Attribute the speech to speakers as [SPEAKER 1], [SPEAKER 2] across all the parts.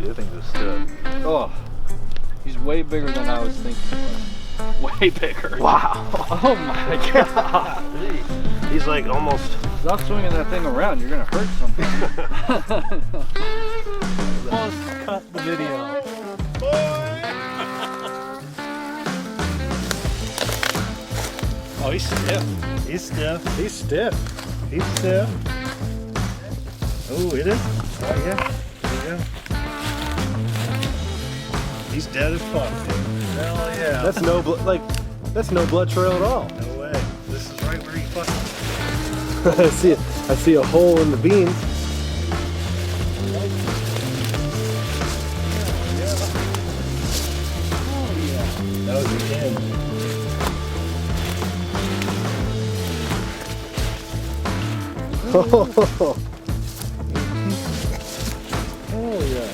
[SPEAKER 1] This thing's a stud. Oh, he's way bigger than I was thinking. Way bigger. Wow. Oh my God.
[SPEAKER 2] He's like almost.
[SPEAKER 1] Stop swinging that thing around. You're gonna hurt something. Almost cut the video.
[SPEAKER 2] Oh, he's stiff. He's stiff. He's stiff. He's stiff. Oh, it is? Oh, yeah. There you go. He's dead as fuck, dude. Hell yeah.
[SPEAKER 3] That's no blood trail at all.
[SPEAKER 2] No way. This is right where he fucking.
[SPEAKER 3] I see a hole in the beans.
[SPEAKER 2] That was the end.
[SPEAKER 3] Oh yeah.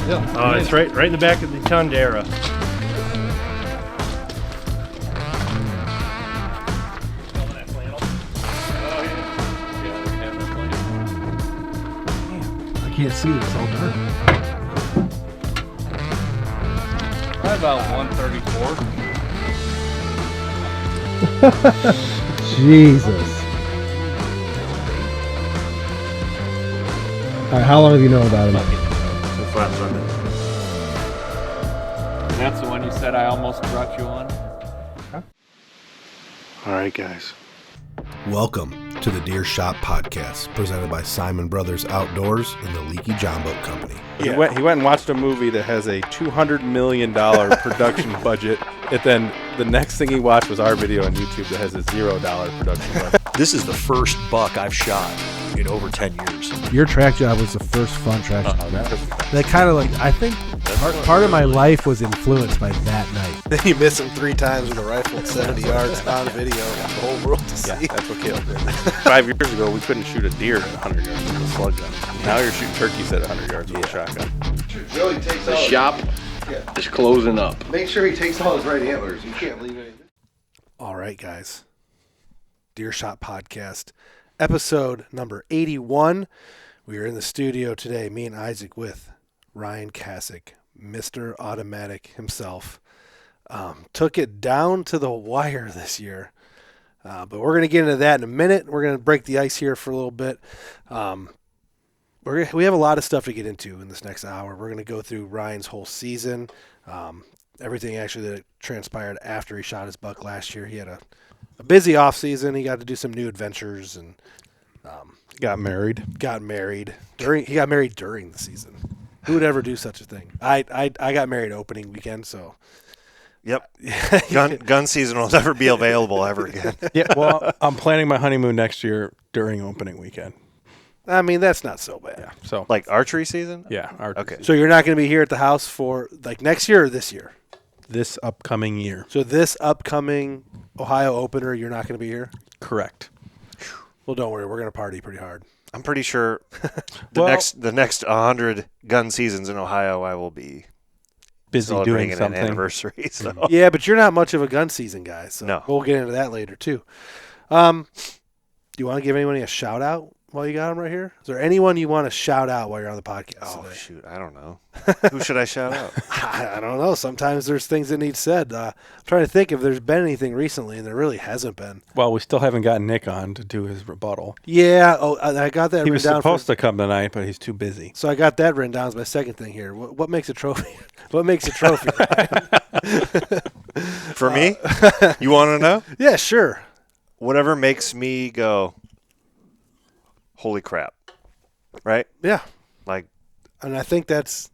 [SPEAKER 1] Yeah.
[SPEAKER 2] Oh, it's right in the back of the Tundra.
[SPEAKER 3] I can't see it. It's all dark.
[SPEAKER 1] Probably about 134.
[SPEAKER 3] Jesus. All right, how long have you known about him?
[SPEAKER 2] Since last Sunday.
[SPEAKER 1] And that's the one you said I almost brought you on?
[SPEAKER 2] All right, guys.
[SPEAKER 4] Welcome to the Deer Shop Podcast, presented by Siman Brothers Outdoors and the Leaky John Boat Company.
[SPEAKER 3] He went and watched a movie that has a $200 million production budget, and then the next thing he watched was our video on YouTube that has a $0 production budget.
[SPEAKER 5] This is the first buck I've shot in over 10 years.
[SPEAKER 6] Your track job was the first fun track job. That kind of like, I think part of my life was influenced by that night.
[SPEAKER 4] Then you miss him 3 times with a rifle at 70 yards on video for the whole world to see.
[SPEAKER 3] Yeah, that's what killed it. 5 years ago, we couldn't shoot a deer at 100 yards with a slug gun. Now you're shooting turkeys at 100 yards with a shotgun.
[SPEAKER 7] Joey takes
[SPEAKER 8] The shop is closing up.
[SPEAKER 7] Make sure he takes all his right antlers. You can't leave anything.
[SPEAKER 4] All right, guys. Deer Shop Podcast, episode number 81. We are in the studio today, me and Isaac, with Ryan Kacic, Mr. Automatic himself. Took it down to the wire this year. But we're going to get into that in a minute. We're going to break the ice here for a little bit. We have a lot of stuff to get into in this next hour. We're going to go through Ryan's whole season, everything actually that transpired after he shot his buck last year. He had a busy off season. He got to do some new adventures and
[SPEAKER 3] Got married.
[SPEAKER 4] He got married during the season. Who would ever do such a thing? I got married opening weekend, so.
[SPEAKER 2] Yep. Gun season will never be available ever again.
[SPEAKER 3] Yeah, well, I'm planning my honeymoon next year during opening weekend.
[SPEAKER 4] I mean, that's not so bad.
[SPEAKER 3] Yeah, so
[SPEAKER 2] Like archery season?
[SPEAKER 3] yeah,
[SPEAKER 2] Okay.
[SPEAKER 4] So you're not going to be here at the house for like next year or this year?
[SPEAKER 3] this upcoming year.
[SPEAKER 4] So this upcoming Ohio opener, you're not going to be here?
[SPEAKER 3] Correct.
[SPEAKER 4] Well, don't worry. We're going to party pretty hard.
[SPEAKER 2] I'm pretty sure the next 100 gun seasons in Ohio, I will be
[SPEAKER 3] Busy doing
[SPEAKER 2] an
[SPEAKER 3] something.
[SPEAKER 2] anniversary. So.
[SPEAKER 4] Yeah, but you're not much of a gun season guy. So
[SPEAKER 2] No.
[SPEAKER 4] we'll get into that later too. Do you want to give anyone a shout out while you got them right here? Is there anyone you want to shout out while you're on the podcast
[SPEAKER 2] Oh,
[SPEAKER 4] today?
[SPEAKER 2] shoot. I don't know. Who should I shout out?
[SPEAKER 4] I don't know. Sometimes there's things that need said. I'm trying to think if there's been anything recently, and there really hasn't been.
[SPEAKER 3] Well, we still haven't got Nick on to do his rebuttal.
[SPEAKER 4] Yeah. Oh, I got that
[SPEAKER 3] He
[SPEAKER 4] written
[SPEAKER 3] was
[SPEAKER 4] down.
[SPEAKER 3] supposed to come tonight, but he's too busy.
[SPEAKER 4] So I got that written down as my second thing here. What makes a trophy? What makes a trophy?
[SPEAKER 2] For me? You want to know?
[SPEAKER 4] Yeah, sure.
[SPEAKER 2] Whatever makes me go, holy crap. Right?
[SPEAKER 4] Yeah.
[SPEAKER 2] Like,
[SPEAKER 4] And I think that's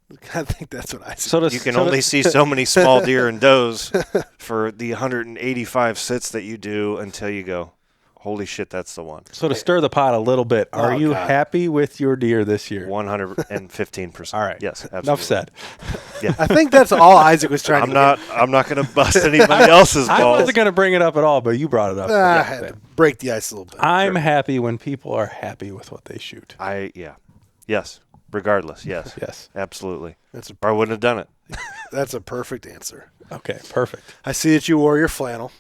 [SPEAKER 4] what I see.
[SPEAKER 3] So does,
[SPEAKER 2] you can
[SPEAKER 3] so
[SPEAKER 2] only
[SPEAKER 3] does-
[SPEAKER 2] see so many small deer and does for the 185 sits that you do until you go, holy shit, that's the one.
[SPEAKER 3] So to stir the pot a little bit, are you
[SPEAKER 4] God.
[SPEAKER 3] happy with your deer this year?
[SPEAKER 2] 115%.
[SPEAKER 3] All right.
[SPEAKER 2] Yes, absolutely.
[SPEAKER 3] Enough said.
[SPEAKER 2] Yeah.
[SPEAKER 4] I think that's all Isaac was trying to
[SPEAKER 2] I'm not going to bust anybody else's
[SPEAKER 3] I
[SPEAKER 2] balls.
[SPEAKER 3] wasn't going to bring it up at all, but you brought it up.
[SPEAKER 4] I had to break the ice a little bit.
[SPEAKER 3] I'm happy when people are happy with what they shoot.
[SPEAKER 2] Yes. Regardless, yes.
[SPEAKER 3] Yes.
[SPEAKER 2] Absolutely.
[SPEAKER 4] That's a
[SPEAKER 2] Or I wouldn't have done it.
[SPEAKER 4] that's a perfect answer.
[SPEAKER 3] Okay, perfect.
[SPEAKER 4] I see that you wore your flannel.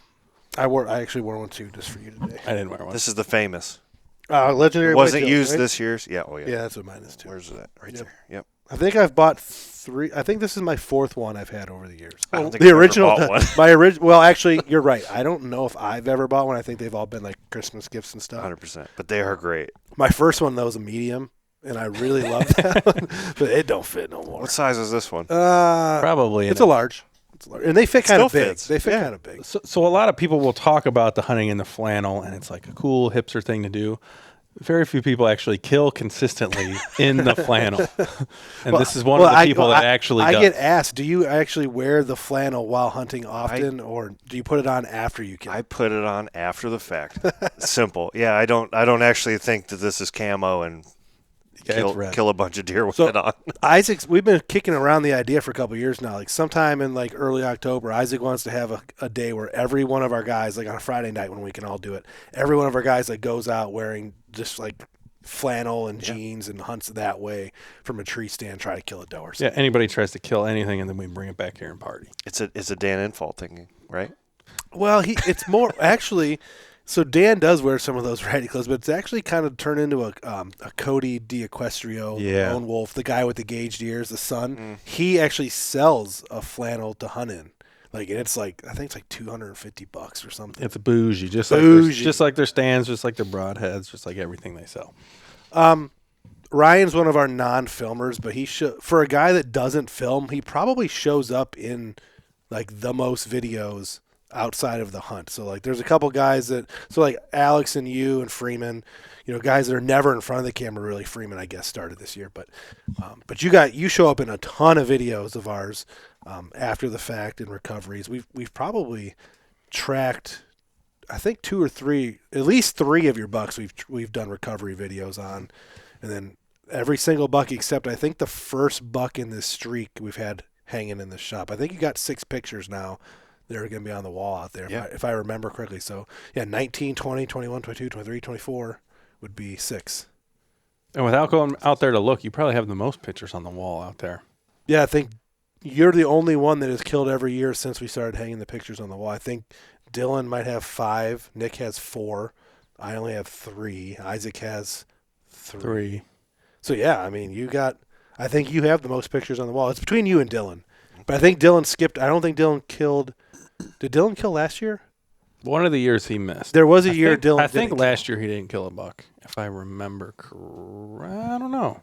[SPEAKER 4] I actually wore one too, just for you today.
[SPEAKER 3] I didn't wear one.
[SPEAKER 2] This is the famous
[SPEAKER 4] Legendary.
[SPEAKER 2] Wasn't
[SPEAKER 4] Whitetail,
[SPEAKER 2] used
[SPEAKER 4] right?
[SPEAKER 2] this year's. Yeah. Oh yeah.
[SPEAKER 4] Yeah, that's what mine is too.
[SPEAKER 2] Where's that? Right
[SPEAKER 4] Yep.
[SPEAKER 2] there. Yep.
[SPEAKER 4] I think I've bought 3. I think this is my 4th one I've had over the years.
[SPEAKER 2] I don't think
[SPEAKER 4] The
[SPEAKER 2] I've ever
[SPEAKER 4] original,
[SPEAKER 2] bought one.
[SPEAKER 4] my original. Well, actually, you're right. I don't know if I've ever bought one. I think they've all been like Christmas gifts and stuff.
[SPEAKER 2] 100%. But they are great.
[SPEAKER 4] My first one though was a medium, and I really loved that one, but it don't fit no more.
[SPEAKER 2] What size is this one?
[SPEAKER 3] Probably.
[SPEAKER 4] It's a large. It's a large, and they fit kind of
[SPEAKER 2] still
[SPEAKER 4] big.
[SPEAKER 2] fits.
[SPEAKER 4] They fit kind of big.
[SPEAKER 3] So a lot of people will talk about the hunting in the flannel, and it's like a cool hipster thing to do. Very few people actually kill consistently in the flannel, and this is one of the people that actually does.
[SPEAKER 4] I get asked, do you actually wear the flannel while hunting often, or do you put it on after you kill?
[SPEAKER 2] I put it on after the fact. Simple. Yeah, I don't actually think that this is camo and kill a bunch of deer with it on.
[SPEAKER 4] Isaac's, we've been kicking around the idea for a couple of years now. Like sometime in like early October, Isaac wants to have a day where every one of our guys, like on a Friday night when we can all do it, every one of our guys like goes out wearing just like flannel and jeans and hunts that way from a tree stand, try to kill a doe or something.
[SPEAKER 3] Yeah, anybody tries to kill anything, and then we bring it back here and party.
[SPEAKER 2] It's a Dan Infalt thing, right?
[SPEAKER 4] Well, it's more actually. So Dan does wear some of those riding clothes, but it's actually kind of turned into a Cody D'Equestrio, lone wolf, the guy with the gauged ears, the son. He actually sells a flannel to hunt in. Like, and it's like, I think it's like $250 or something.
[SPEAKER 3] It's bougie, just like their stands, just like their broadheads, just like everything they sell.
[SPEAKER 4] Ryan's one of our non-filmers, but for a guy that doesn't film, he probably shows up in like the most videos outside of the hunt. So like there's a couple guys like Alex and you and Freeman, guys that are never in front of the camera. Really, Freeman, I guess, started this year, but you show up in a ton of videos of ours after the fact and recoveries. We've probably tracked, I think 2 or 3, at least 3 of your bucks we've done recovery videos on, and then every single buck except I think the first buck in this streak we've had hanging in the shop. I think you got 6 pictures now. They're going to be on the wall out there, if I remember correctly. So, 19, 20, 21, 22, 23, 24 would be 6.
[SPEAKER 3] And without going out there to look, you probably have the most pictures on the wall out there.
[SPEAKER 4] Yeah, I think you're the only one that has killed every year since we started hanging the pictures on the wall. I think Dylan might have 5. Nick has 4. I only have 3. Isaac has 3. So, I mean, I think you have the most pictures on the wall. It's between you and Dylan. But I think Dylan skipped. I don't think Dylan killed. Did Dylan kill last year?
[SPEAKER 3] One of the years he missed.
[SPEAKER 4] There was a year Dylan.
[SPEAKER 3] I think last year he didn't kill a buck, if I remember correct. I don't know.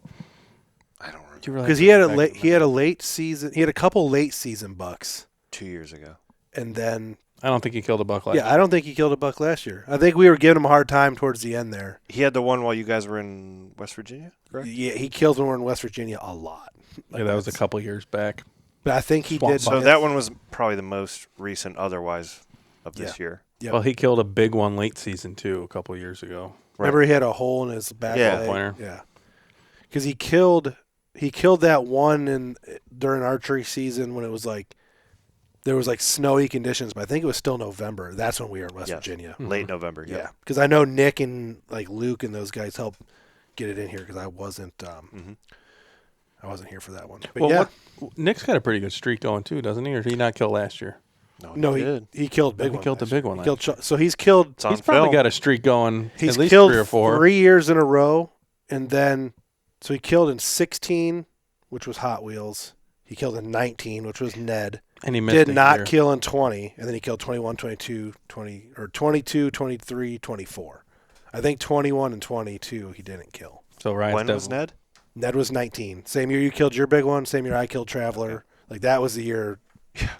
[SPEAKER 2] I don't remember
[SPEAKER 4] because he had a late season. He had a couple late season bucks
[SPEAKER 2] 2 years ago,
[SPEAKER 4] and then
[SPEAKER 3] I don't think he killed a buck last year.
[SPEAKER 4] I don't think he killed a buck last year. I think we were giving him a hard time towards the end there.
[SPEAKER 2] He had the one while you guys were in West Virginia, correct?
[SPEAKER 4] Yeah, he killed when we were in West Virginia a lot.
[SPEAKER 3] That was a couple years back.
[SPEAKER 4] But I think he did.
[SPEAKER 2] So that one was probably the most recent otherwise of this year.
[SPEAKER 4] Yep.
[SPEAKER 3] Well, he killed a big one late season, too, a couple years ago.
[SPEAKER 4] Remember he had a hole in his back leg?
[SPEAKER 3] Pointer.
[SPEAKER 4] Yeah. Because he killed that one during archery season when it was like, there was like snowy conditions, but I think it was still November. That's when we were in West Virginia.
[SPEAKER 2] Late November,
[SPEAKER 4] yeah. Because I know Nick and like Luke and those guys helped get it in here because I wasn't here for that one. But
[SPEAKER 3] Nick's got a pretty good streak going too, doesn't he? Or did he not kill last year?
[SPEAKER 4] No, he killed big one.
[SPEAKER 3] He killed the big one.
[SPEAKER 4] So he's killed.
[SPEAKER 3] He's probably got a streak going.
[SPEAKER 4] He's
[SPEAKER 3] at least
[SPEAKER 4] killed
[SPEAKER 3] 3 or 4.
[SPEAKER 4] 3 years in a row, and then so he killed in 16, which was Hot Wheels. He killed in 19, which was Ned.
[SPEAKER 3] And he missed
[SPEAKER 4] did not kill in 20, and then he killed 21, 22, 20, or 22, 23, 24. I think 21 and 22 he didn't kill.
[SPEAKER 3] So Ryan's
[SPEAKER 2] when was Ned?
[SPEAKER 4] Ned was 19. Same year you killed your big one. Same year I killed Traveler. Okay. Like that was the year.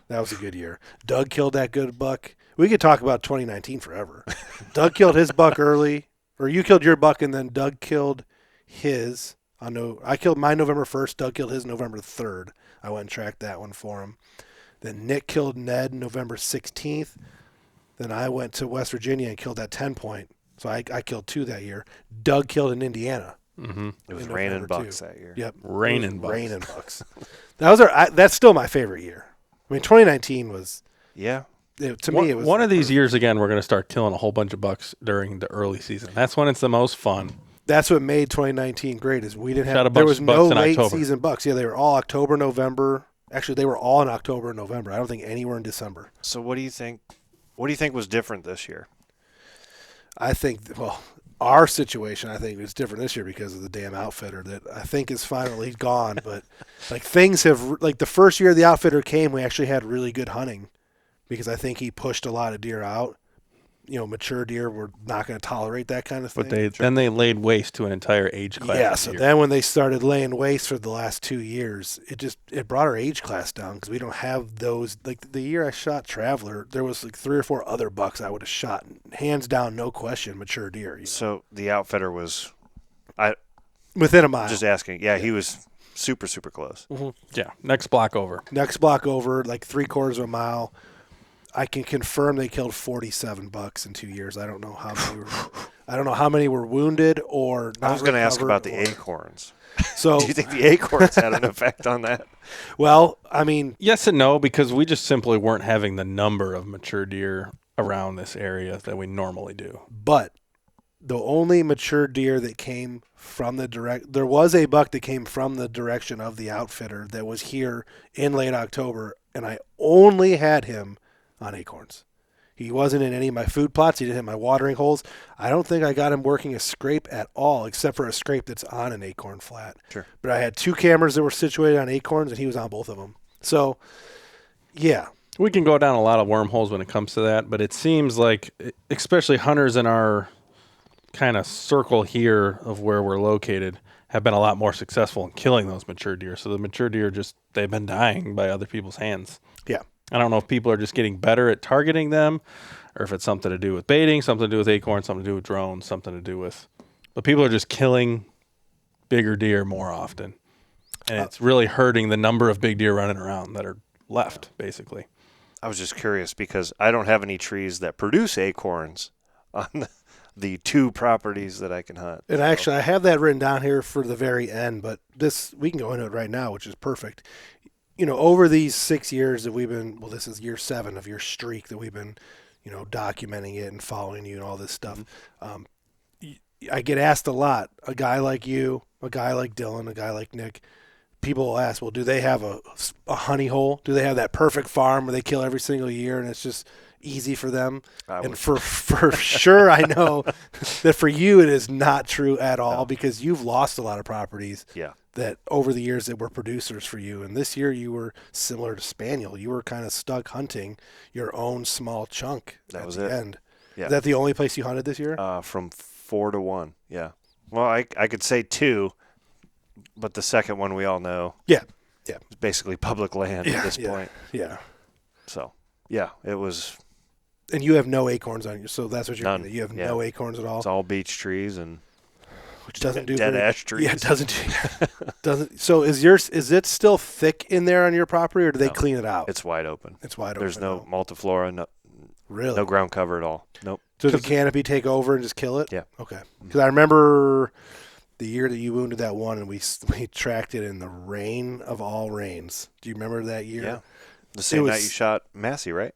[SPEAKER 4] That was a good year. Doug killed that good buck. We could talk about 2019 forever. Doug killed his buck early, or you killed your buck, and then Doug killed his. I killed mine November 1st. Doug killed his November 3rd. I went and tracked that one for him. Then Nick killed Ned November 16th. Then I went to West Virginia and killed that 10-point. So I killed 2 that year. Doug killed in Indiana.
[SPEAKER 3] Mm-hmm.
[SPEAKER 2] It was raining bucks that year.
[SPEAKER 4] Yep,
[SPEAKER 3] raining
[SPEAKER 4] bucks. That's still my favorite year. I mean, 2019 was.
[SPEAKER 2] Yeah.
[SPEAKER 4] To me, it was
[SPEAKER 3] one of these years again. We're going to start killing a whole bunch of bucks during the early season. That's when it's the most fun.
[SPEAKER 4] That's what made 2019 great. Is we didn't have there was no late season bucks. Yeah, they were all October, November. Actually, they were all in October and November. I don't think any were in December.
[SPEAKER 2] So what do you think? What do you think was different this year?
[SPEAKER 4] I think Our situation, I think, is different this year because of the damn outfitter that I think is finally gone. But like things have, like the first year the outfitter came, we actually had really good hunting because I think he pushed a lot of deer out. Mature deer were not going to tolerate that kind of thing.
[SPEAKER 3] But then they laid waste to an entire age class.
[SPEAKER 4] Yeah, so then when they started laying waste for the last 2 years, it brought our age class down because we don't have those. Like the year I shot Traveler, there was like 3 or 4 other bucks I would have shot, hands down, no question, mature deer.
[SPEAKER 2] So the outfitter was,
[SPEAKER 4] within a mile.
[SPEAKER 2] Just asking. Yeah, he was super, super close.
[SPEAKER 3] Mm-hmm. Yeah, next block over,
[SPEAKER 4] like 3/4 of a mile. I can confirm they killed 47 bucks in 2 years. I don't know how many were wounded or not.
[SPEAKER 2] I was going to ask about the acorns.
[SPEAKER 4] So
[SPEAKER 2] do you think the acorns had an effect on that?
[SPEAKER 4] Well, I mean,
[SPEAKER 3] yes and no, because we just simply weren't having the number of mature deer around this area that we normally do.
[SPEAKER 4] But the only mature deer that came from there was a buck that came from the direction of the outfitter that was here in late October, and I only had him on acorns. He wasn't in any of my food plots. He didn't hit my watering holes. I don't think I got him working a scrape at all, except for a scrape that's on an acorn flat.
[SPEAKER 2] Sure.
[SPEAKER 4] But I had 2 cameras that were situated on acorns, and he was on both of them. So, yeah.
[SPEAKER 3] We can go down a lot of wormholes when it comes to that, but it seems like, especially hunters in our kind of circle here of where we're located, have been a lot more successful in killing those mature deer. So the mature deer they've been dying by other people's hands.
[SPEAKER 4] Yeah.
[SPEAKER 3] I don't know if people are just getting better at targeting them or if it's something to do with baiting, something to do with acorns, something to do with drones, something to do with... But people are just killing bigger deer more often. And it's really hurting the number of big deer running around that are left, basically.
[SPEAKER 2] I was just curious because I don't have any trees that produce acorns on the 2 properties that I can hunt.
[SPEAKER 4] And actually, I have that written down here for the very end, but we can go into it right now, which is perfect. Over these 6 years that we've been, this is year 7 of your streak that we've been, documenting it and following you and all this stuff. I get asked a lot, a guy like you, a guy like Dylan, a guy like Nick, people will ask, well, do they have a honey hole? Do they have that perfect farm where they kill every single year and it's just easy for them? And for sure, I know that for you it is not true at all because you've lost a lot of properties.
[SPEAKER 2] Yeah.
[SPEAKER 4] That over the years that were producers for you. And this year you were similar to Spaniel. You were kind of stuck hunting your own small chunk at the end.
[SPEAKER 2] Yeah.
[SPEAKER 4] Is that the only place you hunted this year?
[SPEAKER 2] From 4 to 1, yeah. Well, I could say 2, but the second one we all know.
[SPEAKER 4] Yeah. Yeah.
[SPEAKER 2] It's basically public land at this point.
[SPEAKER 4] Yeah.
[SPEAKER 2] So, yeah, it was.
[SPEAKER 4] And you have no acorns on you, so that's what you're
[SPEAKER 2] None.
[SPEAKER 4] doing. You have no acorns at all.
[SPEAKER 2] It's all beach trees and
[SPEAKER 4] which doesn't do
[SPEAKER 2] dead ash trees.
[SPEAKER 4] Yeah, it doesn't. So is it still thick in there on your property, or do they clean it out?
[SPEAKER 2] It's wide open.
[SPEAKER 4] It's wide open.
[SPEAKER 2] There's no multiflora,
[SPEAKER 4] really,
[SPEAKER 2] no ground cover at all. Nope.
[SPEAKER 4] Does the canopy take over and just kill it?
[SPEAKER 2] Yeah.
[SPEAKER 4] Okay. Because I remember the year that you wounded that one, and we tracked it in the rain of all rains. Do you remember that year?
[SPEAKER 2] Yeah. The same night you shot Massey, right?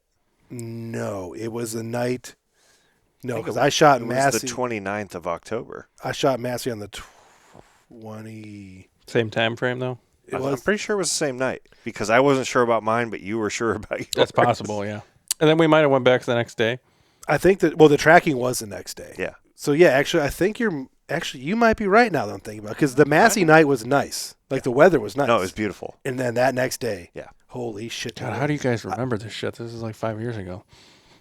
[SPEAKER 4] No, it was the night. No, because I shot Massey.
[SPEAKER 2] It was the 29th of October.
[SPEAKER 4] I shot Massey on the 20.
[SPEAKER 3] Same time frame, though?
[SPEAKER 2] I'm pretty sure it was the same night because I wasn't sure about mine, but you were sure about yours.
[SPEAKER 3] That's possible, yeah. And then we might have went back the next day.
[SPEAKER 4] I think that, the tracking was the next day.
[SPEAKER 2] Yeah.
[SPEAKER 4] So, yeah, actually, I think you might be right now that I'm thinking about it because the Massey night was nice. Like, the weather was nice.
[SPEAKER 2] No, it was beautiful.
[SPEAKER 4] And then that next day.
[SPEAKER 2] Yeah.
[SPEAKER 4] Holy shit.
[SPEAKER 3] God, how do you guys remember this shit? This is like 5 years ago.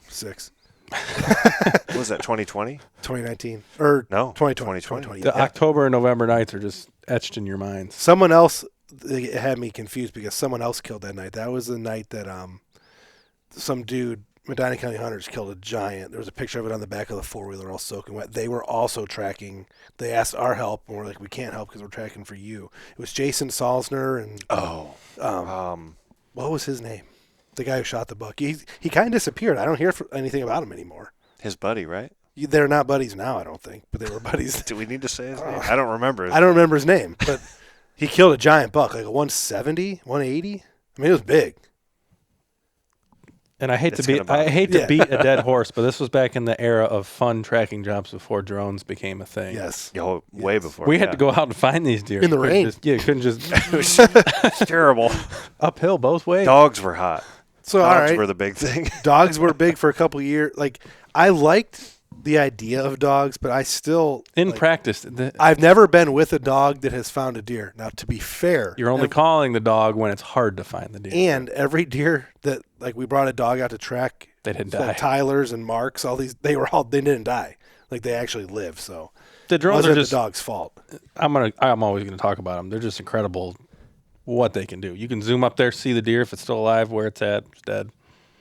[SPEAKER 4] 6.
[SPEAKER 2] What was that, 2020?
[SPEAKER 4] 2019. Or
[SPEAKER 2] no,
[SPEAKER 4] 2020.
[SPEAKER 3] The October and November nights are just etched in your minds.
[SPEAKER 4] Someone else had me confused because someone else killed that night. That was the night that some dude, Medina County Hunters, killed a giant. There was a picture of it on the back of the 4-wheeler all soaking wet. They were also tracking. They asked our help, and we're like, we can't help because we're tracking for you. It was Jason Salzner and what was his name? The guy who shot the buck. He kind of disappeared. I don't hear anything about him anymore.
[SPEAKER 2] His buddy, right?
[SPEAKER 4] They're not buddies now, I don't think, but they were buddies.
[SPEAKER 2] Do we need to say his name? I don't remember.
[SPEAKER 4] I don't remember his name, but he killed a giant buck, like a 170, 180. I mean, it was big.
[SPEAKER 3] And I hate to beat a dead horse, but this was back in the era of fun tracking jobs before drones became a thing.
[SPEAKER 4] Yes.
[SPEAKER 2] Way before.
[SPEAKER 3] We had to go out and find these deer.
[SPEAKER 4] In the rain.
[SPEAKER 3] Couldn't just.
[SPEAKER 2] It's terrible.
[SPEAKER 3] Uphill both ways.
[SPEAKER 2] Dogs were hot.
[SPEAKER 4] So
[SPEAKER 2] Dogs
[SPEAKER 4] all right.
[SPEAKER 2] were the big thing.
[SPEAKER 4] Dogs were big for a couple of years. Like, I liked the idea of dogs, but I still
[SPEAKER 3] In practice,
[SPEAKER 4] I've never been with a dog that has found a deer. Now, to be fair,
[SPEAKER 3] you're only calling the dog when it's hard to find the deer.
[SPEAKER 4] and every deer that like we brought a dog out to track,
[SPEAKER 3] They didn't
[SPEAKER 4] like
[SPEAKER 3] die.
[SPEAKER 4] Tyler's and Mark's, all these they didn't die. Like they actually live. So
[SPEAKER 3] The
[SPEAKER 4] it
[SPEAKER 3] drones
[SPEAKER 4] wasn't
[SPEAKER 3] are just.
[SPEAKER 4] the dog's fault.
[SPEAKER 3] I'm always gonna talk about them. They're just incredible. What they can do. You can zoom up there, see the deer if it's still alive, where it's at, it's dead.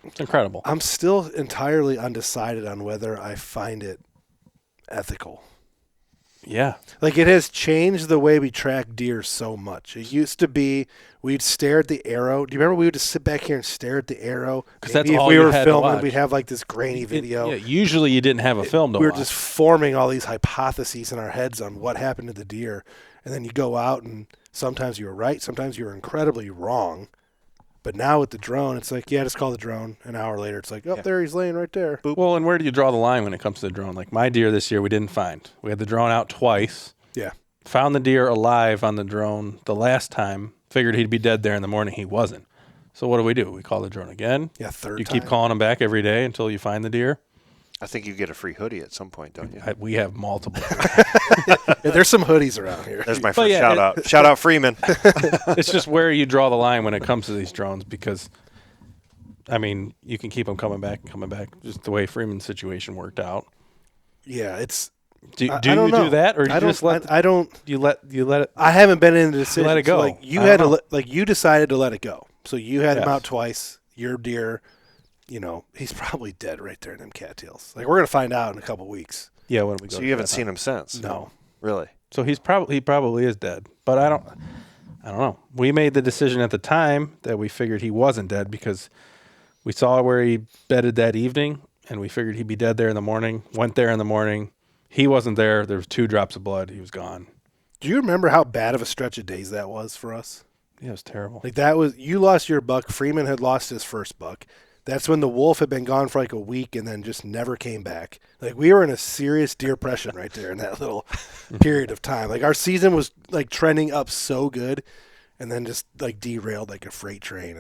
[SPEAKER 3] It's incredible.
[SPEAKER 4] I'm still entirely undecided on whether I find it ethical.
[SPEAKER 3] Yeah.
[SPEAKER 4] Like it has changed the way we track deer so much. It used to be we'd stare at the arrow. Do you remember we would just sit back here and stare at the arrow?
[SPEAKER 3] Because that's
[SPEAKER 4] Maybe
[SPEAKER 3] all
[SPEAKER 4] if we
[SPEAKER 3] you
[SPEAKER 4] were
[SPEAKER 3] had to
[SPEAKER 4] filming,
[SPEAKER 3] watch.
[SPEAKER 4] we'd have like this grainy video.
[SPEAKER 3] Yeah, usually you didn't have a film to
[SPEAKER 4] We were
[SPEAKER 3] watch.
[SPEAKER 4] just forming all these hypotheses in our heads on what happened to the deer. And then you go out and sometimes you were right, sometimes you were incredibly wrong. But now with the drone, it's like, yeah, just call the drone. An hour later, it's like, there he's laying right there.
[SPEAKER 3] Well, and where do you draw the line when it comes to the drone? Like my deer this year, we didn't find. We had the drone out twice.
[SPEAKER 4] Yeah.
[SPEAKER 3] Found the deer alive on the drone the last time. Figured he'd be dead there in the morning. He wasn't. So what do? We call the drone again.
[SPEAKER 4] Yeah, third
[SPEAKER 3] You
[SPEAKER 4] time.
[SPEAKER 3] keep calling him back every day until you find the deer.
[SPEAKER 5] I think you get a free hoodie at some point, don't you?
[SPEAKER 3] We have multiple.
[SPEAKER 4] Yeah, there's some hoodies around here.
[SPEAKER 5] There's my first
[SPEAKER 3] yeah,
[SPEAKER 5] shout out. Shout out Freeman.
[SPEAKER 3] It's just where you draw the line when it comes to these drones because, I mean, you can keep them coming back. Just the way Freeman's situation worked out.
[SPEAKER 4] Yeah, it's.
[SPEAKER 3] Do
[SPEAKER 4] I
[SPEAKER 3] you
[SPEAKER 4] don't know.
[SPEAKER 3] do that, or do
[SPEAKER 4] I
[SPEAKER 3] you
[SPEAKER 4] don't.
[SPEAKER 3] just let
[SPEAKER 4] I don't.
[SPEAKER 3] you let it?
[SPEAKER 4] I haven't been in the decision.
[SPEAKER 3] let it go.
[SPEAKER 4] So, like you
[SPEAKER 3] I
[SPEAKER 4] had
[SPEAKER 3] don't
[SPEAKER 4] to
[SPEAKER 3] know.
[SPEAKER 4] like you decided to let it go. So you had him
[SPEAKER 3] Yes.
[SPEAKER 4] out twice. Your deer, he's probably dead right there in them cattails. Like we're gonna find out in a couple weeks.
[SPEAKER 3] Yeah, when we go.
[SPEAKER 5] So
[SPEAKER 3] to
[SPEAKER 5] you haven't
[SPEAKER 3] that
[SPEAKER 5] seen
[SPEAKER 3] time.
[SPEAKER 5] him since?
[SPEAKER 4] No.
[SPEAKER 5] Really?
[SPEAKER 3] So he probably is dead, but I don't know. We made the decision at the time that we figured he wasn't dead because we saw where he bedded that evening, and we figured he'd be dead there in the morning. Went there in the morning. He wasn't there. There was 2 drops of blood. He was gone.
[SPEAKER 4] Do you remember how bad of a stretch of days that was for us?
[SPEAKER 3] Yeah, it was terrible.
[SPEAKER 4] Like that was you lost your buck. Freeman had lost his first buck. That's when the wolf had been gone for like a week and then just never came back. Like we were in a serious depression right there in that little period of time. Like our season was like trending up so good and then just like derailed like a freight train.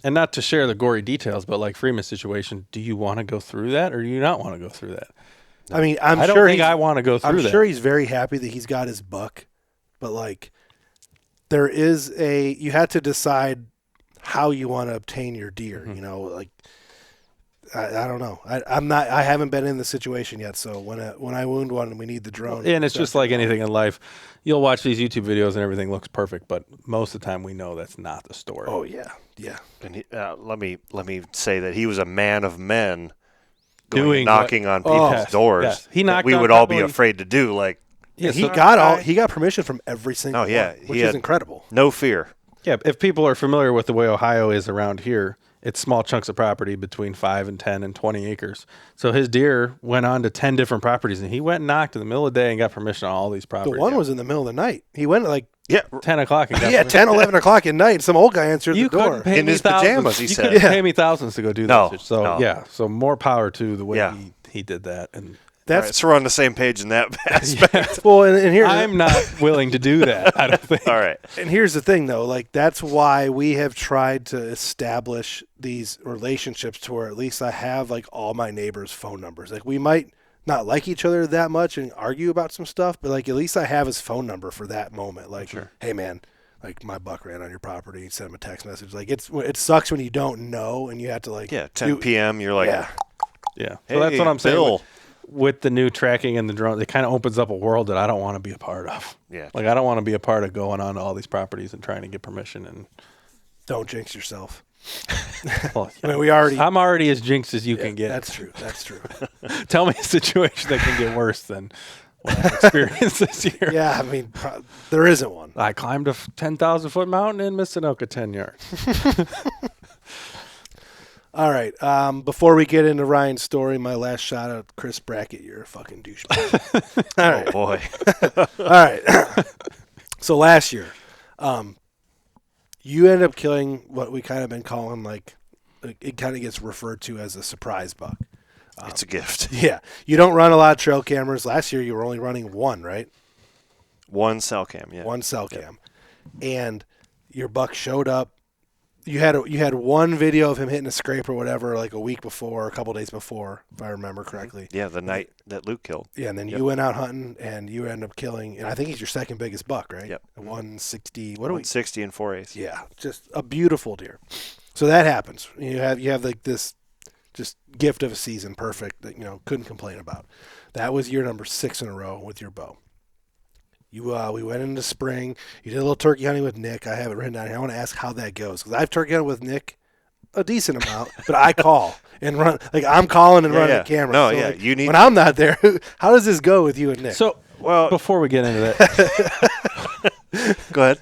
[SPEAKER 3] And not to share the gory details, but like Freeman's situation, do you want to go through that or do you not want to go through that?
[SPEAKER 4] I mean,
[SPEAKER 3] I don't
[SPEAKER 4] sure
[SPEAKER 3] think I want to go through
[SPEAKER 4] I'm
[SPEAKER 3] that.
[SPEAKER 4] sure he's very happy that he's got his buck, but like there is you had to decide how you want to obtain your deer, like I don't know. I haven't been in the situation yet. So when I wound one and we need the drone.
[SPEAKER 3] And it's just like anything in life. You'll watch these YouTube videos and everything looks perfect, but most of the time we know that's not the story.
[SPEAKER 4] Oh yeah. Yeah.
[SPEAKER 5] And let me say that he was a man of men,
[SPEAKER 3] Doing
[SPEAKER 5] knocking on people's doors.
[SPEAKER 3] Yes. He
[SPEAKER 5] that
[SPEAKER 3] knocked
[SPEAKER 5] we
[SPEAKER 3] on
[SPEAKER 5] would all be
[SPEAKER 3] probably-
[SPEAKER 5] afraid to do. Like
[SPEAKER 3] Yeah,
[SPEAKER 4] he
[SPEAKER 3] so-
[SPEAKER 4] got permission from every single
[SPEAKER 5] Oh, yeah.
[SPEAKER 4] one, which
[SPEAKER 5] He
[SPEAKER 4] is
[SPEAKER 5] had-
[SPEAKER 4] incredible.
[SPEAKER 5] no fear.
[SPEAKER 3] Yeah, if people are familiar with the way Ohio is around here, it's small chunks of property between 5 and 10 and 20 acres. So his deer went on to 10 different properties, and he went and knocked in the middle of the day and got permission on all these
[SPEAKER 4] The
[SPEAKER 3] properties.
[SPEAKER 4] one was in the middle of the night. He went at like
[SPEAKER 3] 10 o'clock. And got
[SPEAKER 4] 10, 11 o'clock at night. Some old guy answered
[SPEAKER 3] You
[SPEAKER 4] the door.
[SPEAKER 3] couldn't pay
[SPEAKER 5] In
[SPEAKER 3] me
[SPEAKER 5] his
[SPEAKER 3] thousands.
[SPEAKER 5] pajamas, he
[SPEAKER 3] you
[SPEAKER 5] said.
[SPEAKER 3] couldn't
[SPEAKER 4] Yeah.
[SPEAKER 3] pay me thousands to go do
[SPEAKER 5] No,
[SPEAKER 3] that. So
[SPEAKER 5] no.
[SPEAKER 3] yeah, so more power to the way
[SPEAKER 5] Yeah.
[SPEAKER 3] he did that. And
[SPEAKER 5] All right, so we're on the same page in that aspect.
[SPEAKER 4] Well, and here's
[SPEAKER 3] I'm not willing to do that. I don't think.
[SPEAKER 5] All right.
[SPEAKER 4] And here's the thing, though. Like, that's why we have tried to establish these relationships to where at least I have, like, all my neighbors' phone numbers. Like, we might not like each other that much and argue about some stuff, but, like, at least I have his phone number for that moment. Like, hey, man, like, my buck ran on your property. Send him a text message. Like, it sucks when you don't know and you have to, like,
[SPEAKER 5] 10 p.m. You're like,
[SPEAKER 3] Yeah. So
[SPEAKER 5] Hey,
[SPEAKER 3] that's what I'm saying.
[SPEAKER 5] Bill.
[SPEAKER 3] With the new tracking and the drone, it kind of opens up a world that I don't want to be a part of.
[SPEAKER 5] Yeah.
[SPEAKER 3] Like I don't want to be a part of going on to all these properties and trying to get permission. And
[SPEAKER 4] don't jinx yourself.
[SPEAKER 3] well,
[SPEAKER 4] I mean,
[SPEAKER 3] I'm already as jinxed as you can get.
[SPEAKER 4] That's true. That's true.
[SPEAKER 3] Tell me a situation that can get worse than what I've experienced this year.
[SPEAKER 4] Yeah, I mean, there isn't one.
[SPEAKER 3] I climbed a 10,000-foot mountain in Missinoka 10 yards.
[SPEAKER 4] All right. Before we get into Ryan's story, my last shot at Chris Brackett, you're a fucking douchebag. All right.
[SPEAKER 5] oh boy.
[SPEAKER 4] All right. So last year, you ended up killing what we kind of been calling like it kind of gets referred to as a surprise buck.
[SPEAKER 5] It's a gift.
[SPEAKER 4] Yeah. You don't run a lot of trail cameras. Last year you were only running one, right?
[SPEAKER 5] One cell cam, yeah.
[SPEAKER 4] One cell cam. And your buck showed up. You had one video of him hitting a scrape or whatever, like a week before, a couple days before, if I remember correctly.
[SPEAKER 9] Yeah, the night that Luke killed.
[SPEAKER 4] Yeah, and then you went out hunting, and you ended up killing, and I think he's your second biggest buck, right?
[SPEAKER 9] Yep.
[SPEAKER 4] 160. What are we?
[SPEAKER 9] 160 and 4/8.
[SPEAKER 4] Yeah, just a beautiful deer. So that happens. You have like this just gift of a season, perfect, that couldn't complain about. That was year number 6 in a row with your bow. We went into spring. You did a little turkey hunting with Nick. I have it written down here. I want to ask how that goes because I've turkey hunted with Nick a decent amount, but I call and run. Like I'm calling and running the camera.
[SPEAKER 9] No,
[SPEAKER 4] so
[SPEAKER 9] yeah,
[SPEAKER 4] like,
[SPEAKER 9] you need.
[SPEAKER 4] When I'm not there, how does this go with you and Nick?
[SPEAKER 3] So, before we get into that,
[SPEAKER 9] go ahead.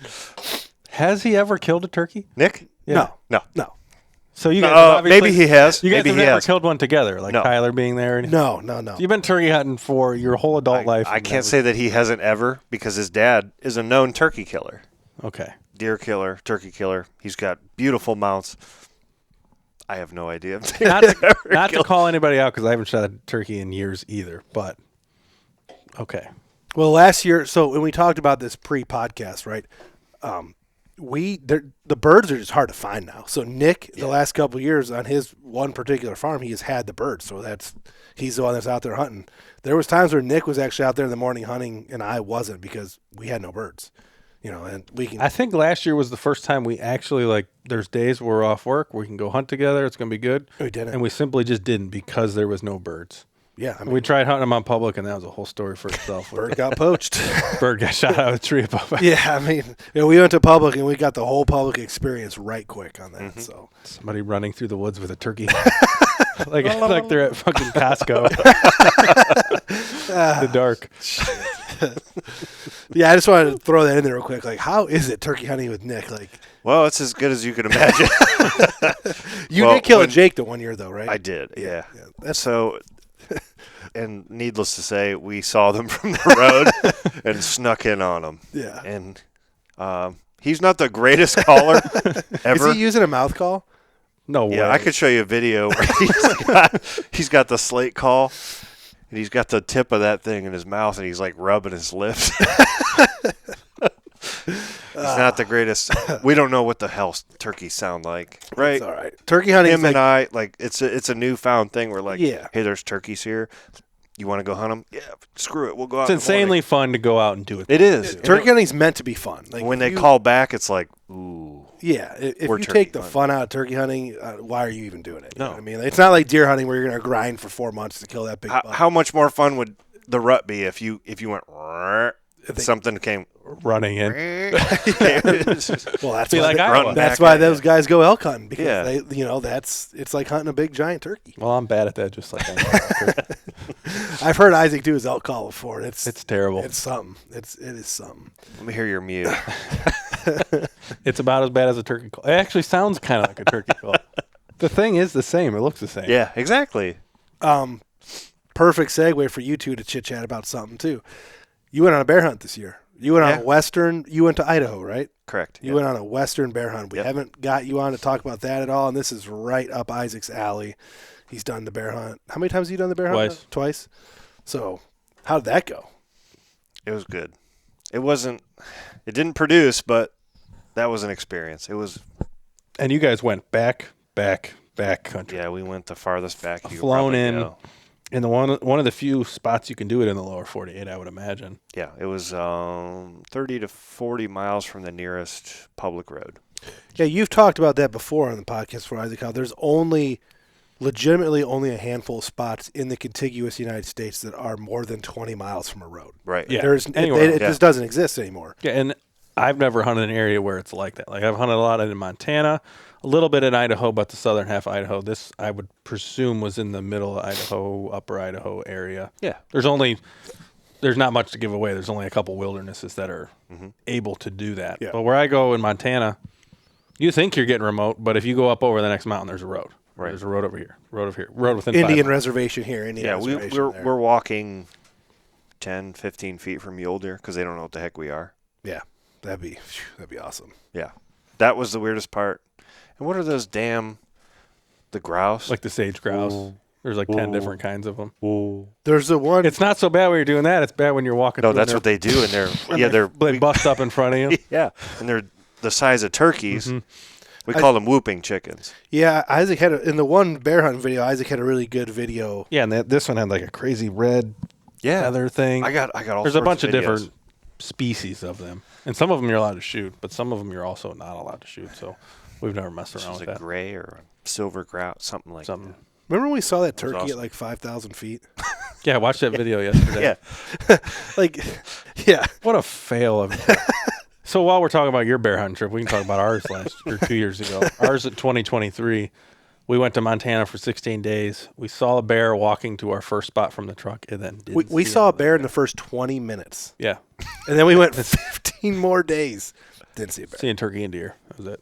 [SPEAKER 3] Has he ever killed a turkey?
[SPEAKER 9] Nick?
[SPEAKER 3] Yeah.
[SPEAKER 9] No.
[SPEAKER 3] So you guys
[SPEAKER 9] maybe he has.
[SPEAKER 3] You guys
[SPEAKER 9] maybe
[SPEAKER 3] have
[SPEAKER 9] he
[SPEAKER 3] never
[SPEAKER 9] has.
[SPEAKER 3] killed one together, like
[SPEAKER 9] No.
[SPEAKER 3] Tyler being there.
[SPEAKER 4] No.
[SPEAKER 3] You've been turkey hunting for your whole adult life.
[SPEAKER 9] I can't say that he hasn't ever because his dad is a known turkey killer.
[SPEAKER 3] Okay.
[SPEAKER 9] Deer killer, turkey killer. He's got beautiful mounts. I have no idea.
[SPEAKER 3] Not to call anybody out because I haven't shot a turkey in years either, but okay.
[SPEAKER 4] Well, last year, so when we talked about this pre-podcast, right? The birds are just hard to find now. So Nick, the last couple of years on his one particular farm, he has had the birds. So he's the one that's out there hunting. There was times where Nick was actually out there in the morning hunting, and I wasn't because we had no birds. And we can.
[SPEAKER 3] I think last year was the first time we actually there's days where we're off work, we can go hunt together. It's gonna be good.
[SPEAKER 4] We didn't,
[SPEAKER 3] and we simply just didn't because there was no birds.
[SPEAKER 4] Yeah,
[SPEAKER 3] we tried hunting them on public, and that was a whole story for itself.
[SPEAKER 4] Bird got poached.
[SPEAKER 3] Bird got shot out of a tree above us.
[SPEAKER 4] Yeah, we went to public, and we got the whole public experience right quick on that. Mm-hmm. So
[SPEAKER 3] somebody running through the woods with a turkey, like they're at fucking Costco. The dark.
[SPEAKER 4] Yeah, I just wanted to throw that in there real quick. Like, how is it turkey hunting with Nick?
[SPEAKER 9] Well, it's as good as you can imagine.
[SPEAKER 4] You did kill a Jake the one year, though, right?
[SPEAKER 9] I did, yeah. So, and needless to say, we saw them from the road and snuck in on them.
[SPEAKER 4] Yeah.
[SPEAKER 9] And he's not the greatest caller ever.
[SPEAKER 4] Is he using a mouth call?
[SPEAKER 3] No way.
[SPEAKER 9] Yeah, I could show you a video where he's got the slate call. And he's got the tip of that thing in his mouth, and he's rubbing his lips. He's not the greatest. We don't know what the hell turkeys sound like, right?
[SPEAKER 4] It's all right. Turkey hunting.
[SPEAKER 9] Him and I, it's a newfound thing. We're
[SPEAKER 4] hey,
[SPEAKER 9] there's turkeys here. You want to go hunt them? Yeah, screw it. We'll go out.
[SPEAKER 3] It's insanely fun to go out and do it.
[SPEAKER 9] It is.
[SPEAKER 4] Turkey hunting's meant to be fun.
[SPEAKER 9] When they call back, it's ooh.
[SPEAKER 4] Yeah, if you take the fun out of turkey hunting, why are you even doing it?
[SPEAKER 9] No.
[SPEAKER 4] You know what I mean? It's not like deer hunting where you're going to grind for 4 months to kill that big buck.
[SPEAKER 9] How much more fun would the rut be if you went something came
[SPEAKER 3] running in?
[SPEAKER 4] Well, that's why those guys go elk hunting because it's like hunting a big giant turkey.
[SPEAKER 3] Well, I'm bad at that, just like I
[SPEAKER 4] I've heard Isaac do his elk call before.
[SPEAKER 3] It's terrible.
[SPEAKER 4] It's something. It is something.
[SPEAKER 9] Let me hear your mew.
[SPEAKER 3] It's about as bad as a turkey call. It actually sounds kind of like a turkey call. The thing is the same. It looks the same.
[SPEAKER 9] Yeah, exactly.
[SPEAKER 4] Perfect segue for you two to chit chat about something too. You went on a bear hunt this year. You went on a western. You went to Idaho, right?
[SPEAKER 9] Correct.
[SPEAKER 4] You went on a western bear hunt. We haven't got you on to talk about that at all, and this is right up Isaac's alley. He's done the bear hunt. How many times have you done the bear hunt? Twice. So, how did that go?
[SPEAKER 9] It was good. It didn't produce, but that was an experience. It was.
[SPEAKER 3] And you guys went back country.
[SPEAKER 9] Yeah, we went the farthest back. You
[SPEAKER 3] flown in the one of the few spots you can do it in the lower 48, I would imagine.
[SPEAKER 9] Yeah, it was 30 to 40 miles from the nearest public road.
[SPEAKER 4] Yeah, you've talked about that before on the podcast for Isaac. How there's legitimately only a handful of spots in the contiguous United States that are more than 20 miles from a road.
[SPEAKER 9] Right.
[SPEAKER 3] Yeah.
[SPEAKER 4] It just doesn't exist anymore.
[SPEAKER 3] Yeah, and I've never hunted an area where it's like that. Like I've hunted a lot in Montana, a little bit in Idaho, but the southern half of Idaho. This I would presume was in the middle of Idaho, upper Idaho area.
[SPEAKER 9] Yeah.
[SPEAKER 3] There's not much to give away. There's only a couple wildernesses that are able to do that. Yeah. But where I go in Montana, you think you're getting remote, but if you go up over the next mountain, there's a road.
[SPEAKER 9] Right.
[SPEAKER 3] There's a road over here. Road within
[SPEAKER 4] Indian
[SPEAKER 3] 5
[SPEAKER 4] reservation here. Indian reservation there.
[SPEAKER 9] We're walking 10, 15 feet from mule deer because they don't know what the heck we are.
[SPEAKER 4] Yeah. That'd be awesome.
[SPEAKER 9] Yeah. That was the weirdest part. And what are those the grouse?
[SPEAKER 3] Like the sage grouse. There's 10 different kinds of them.
[SPEAKER 4] There's the one.
[SPEAKER 3] It's not so bad when you're doing that. It's bad when you're walking.
[SPEAKER 9] No, that's what they do. And they
[SPEAKER 3] bust up in front of you.
[SPEAKER 9] Yeah. And they're the size of turkeys.
[SPEAKER 3] Mm-hmm.
[SPEAKER 9] We call them whooping chickens.
[SPEAKER 4] Yeah, Isaac had in the one bear hunting video. Isaac had a really good video.
[SPEAKER 3] Yeah, and this one had like a crazy red feather thing.
[SPEAKER 9] I got all.
[SPEAKER 3] There's a bunch of
[SPEAKER 9] videos.
[SPEAKER 3] different species of them, and some of them you're allowed to shoot, but some of them you're also not allowed to shoot. So we've never messed around with
[SPEAKER 9] a
[SPEAKER 3] that.
[SPEAKER 9] gray or a silver grouse, something like that.
[SPEAKER 4] Remember when we saw that turkey
[SPEAKER 9] awesome.
[SPEAKER 4] at like 5,000 feet?
[SPEAKER 3] Yeah, I watched that video yesterday.
[SPEAKER 9] Yeah.
[SPEAKER 4] Like, yeah.
[SPEAKER 3] What a fail of it. So while we're talking about your bear hunting trip, we can talk about ours 2 years ago. Ours at 2023. We went to Montana for 16 days. We saw a bear walking to our first spot from the truck, and then
[SPEAKER 4] we saw a bear in the first 20 minutes.
[SPEAKER 3] Yeah.
[SPEAKER 4] And then we went 15 more days. Didn't see a bear.
[SPEAKER 3] Seeing turkey and deer. That was it.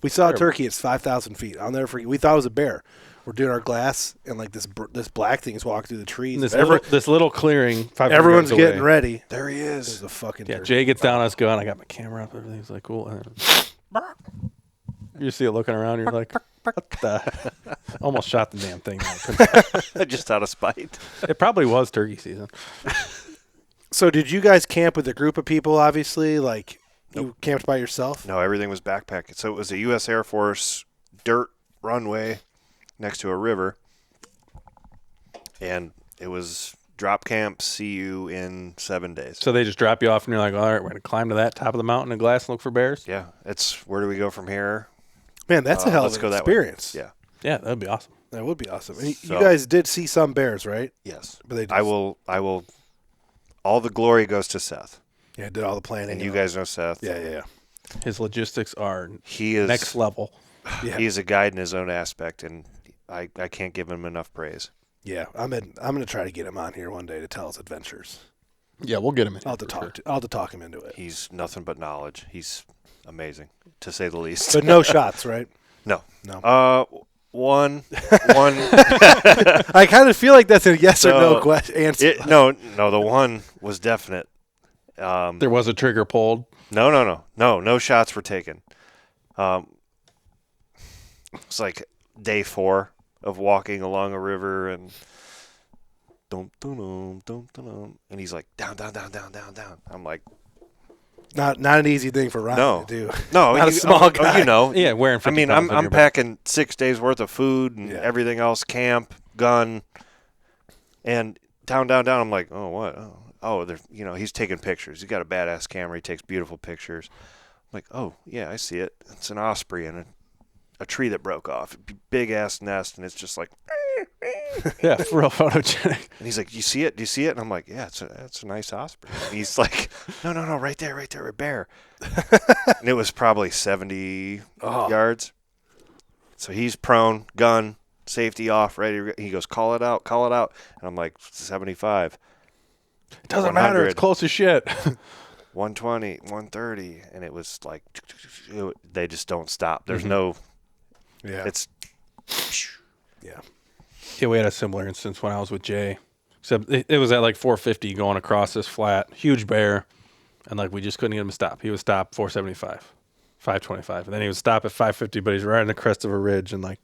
[SPEAKER 4] We saw a turkey at 5,000 feet. I'll never forget. We thought it was a bear. We're doing our glass, and like this black thing is walking through the trees.
[SPEAKER 3] This little clearing.
[SPEAKER 4] Everyone's getting ready.
[SPEAKER 9] There he is.
[SPEAKER 4] There's a fucking
[SPEAKER 3] Yeah,
[SPEAKER 4] turkey.
[SPEAKER 3] Jay gets down, us going. I got my camera up. Everything's like cool. And then, you see it looking around. You're like, what the? Almost shot the damn thing.
[SPEAKER 9] Just out of spite.
[SPEAKER 3] It probably was turkey season.
[SPEAKER 4] So did you guys camp with a group of people, obviously? Like, you camped by yourself?
[SPEAKER 9] No, everything was backpacked. So it was a U.S. Air Force dirt runway next to a river. And it was drop camp, see you in 7 days.
[SPEAKER 3] So they just drop you off, and you're like, all right, we're going to climb to that top of the mountain in glass and look for bears?
[SPEAKER 9] Yeah. It's where do we go from here?
[SPEAKER 4] Man, that's a hell of
[SPEAKER 9] let's
[SPEAKER 4] an
[SPEAKER 9] go that
[SPEAKER 4] experience.
[SPEAKER 9] way. Yeah.
[SPEAKER 3] Yeah, that'd be awesome.
[SPEAKER 4] That would be awesome. And
[SPEAKER 9] So-
[SPEAKER 4] you guys did see some bears, right?
[SPEAKER 9] Yes.
[SPEAKER 4] But they just,
[SPEAKER 9] I will. All the glory goes to Seth.
[SPEAKER 4] Yeah, did all the planning.
[SPEAKER 9] And you guys know Seth.
[SPEAKER 4] Yeah.
[SPEAKER 3] His logistics are
[SPEAKER 9] He is
[SPEAKER 3] next level.
[SPEAKER 4] Yeah.
[SPEAKER 9] He's a guide in his own aspect, and I can't give him enough praise.
[SPEAKER 4] Yeah, I'm going to try to get him on here one day to tell his adventures.
[SPEAKER 3] Yeah, we'll get him in.
[SPEAKER 4] I'll have to talk him into it.
[SPEAKER 9] He's nothing but knowledge. He's amazing, to say the least.
[SPEAKER 4] But no shots, right?
[SPEAKER 9] No.
[SPEAKER 3] Oh.
[SPEAKER 9] One.
[SPEAKER 4] I kind of feel like that's a yes or no question answer.
[SPEAKER 9] No, the one was definite.
[SPEAKER 3] There was a trigger pulled.
[SPEAKER 9] No shots were taken. It's like day 4 of walking along a river, and and he's like down. I'm like,
[SPEAKER 4] not an easy thing for Ryan to do.
[SPEAKER 9] No,
[SPEAKER 4] not a small guy.
[SPEAKER 3] Yeah, wearing 50 pounds on
[SPEAKER 9] I'm
[SPEAKER 3] your back.
[SPEAKER 9] packing 6 days worth of food and everything else, camp, gun, and down. I'm like, oh, what? Oh, he's taking pictures. He's got a badass camera. He takes beautiful pictures. I'm like, oh, yeah, I see it. It's an osprey and a tree that broke off. Big ass nest, and it's just like,
[SPEAKER 3] yeah, real photogenic.
[SPEAKER 9] And he's like, do you see it? And I'm like, yeah, it's a nice osprey. And he's like, no, right there, a bear. And it was probably 70 yards. So he's prone, gun, safety off, ready. He goes, call it out. And I'm like, 75.
[SPEAKER 3] It doesn't matter. It's close as shit.
[SPEAKER 9] 120, 130. And it was like, they just don't stop. There's no, it's,
[SPEAKER 4] yeah.
[SPEAKER 3] Yeah, we had a similar instance when I was with Jay. Except it was at like 450 going across this flat, huge bear, and like we just couldn't get him to stop. He would stop 475, 525, and then he would stop at 550, but he's right on the crest of a ridge, and like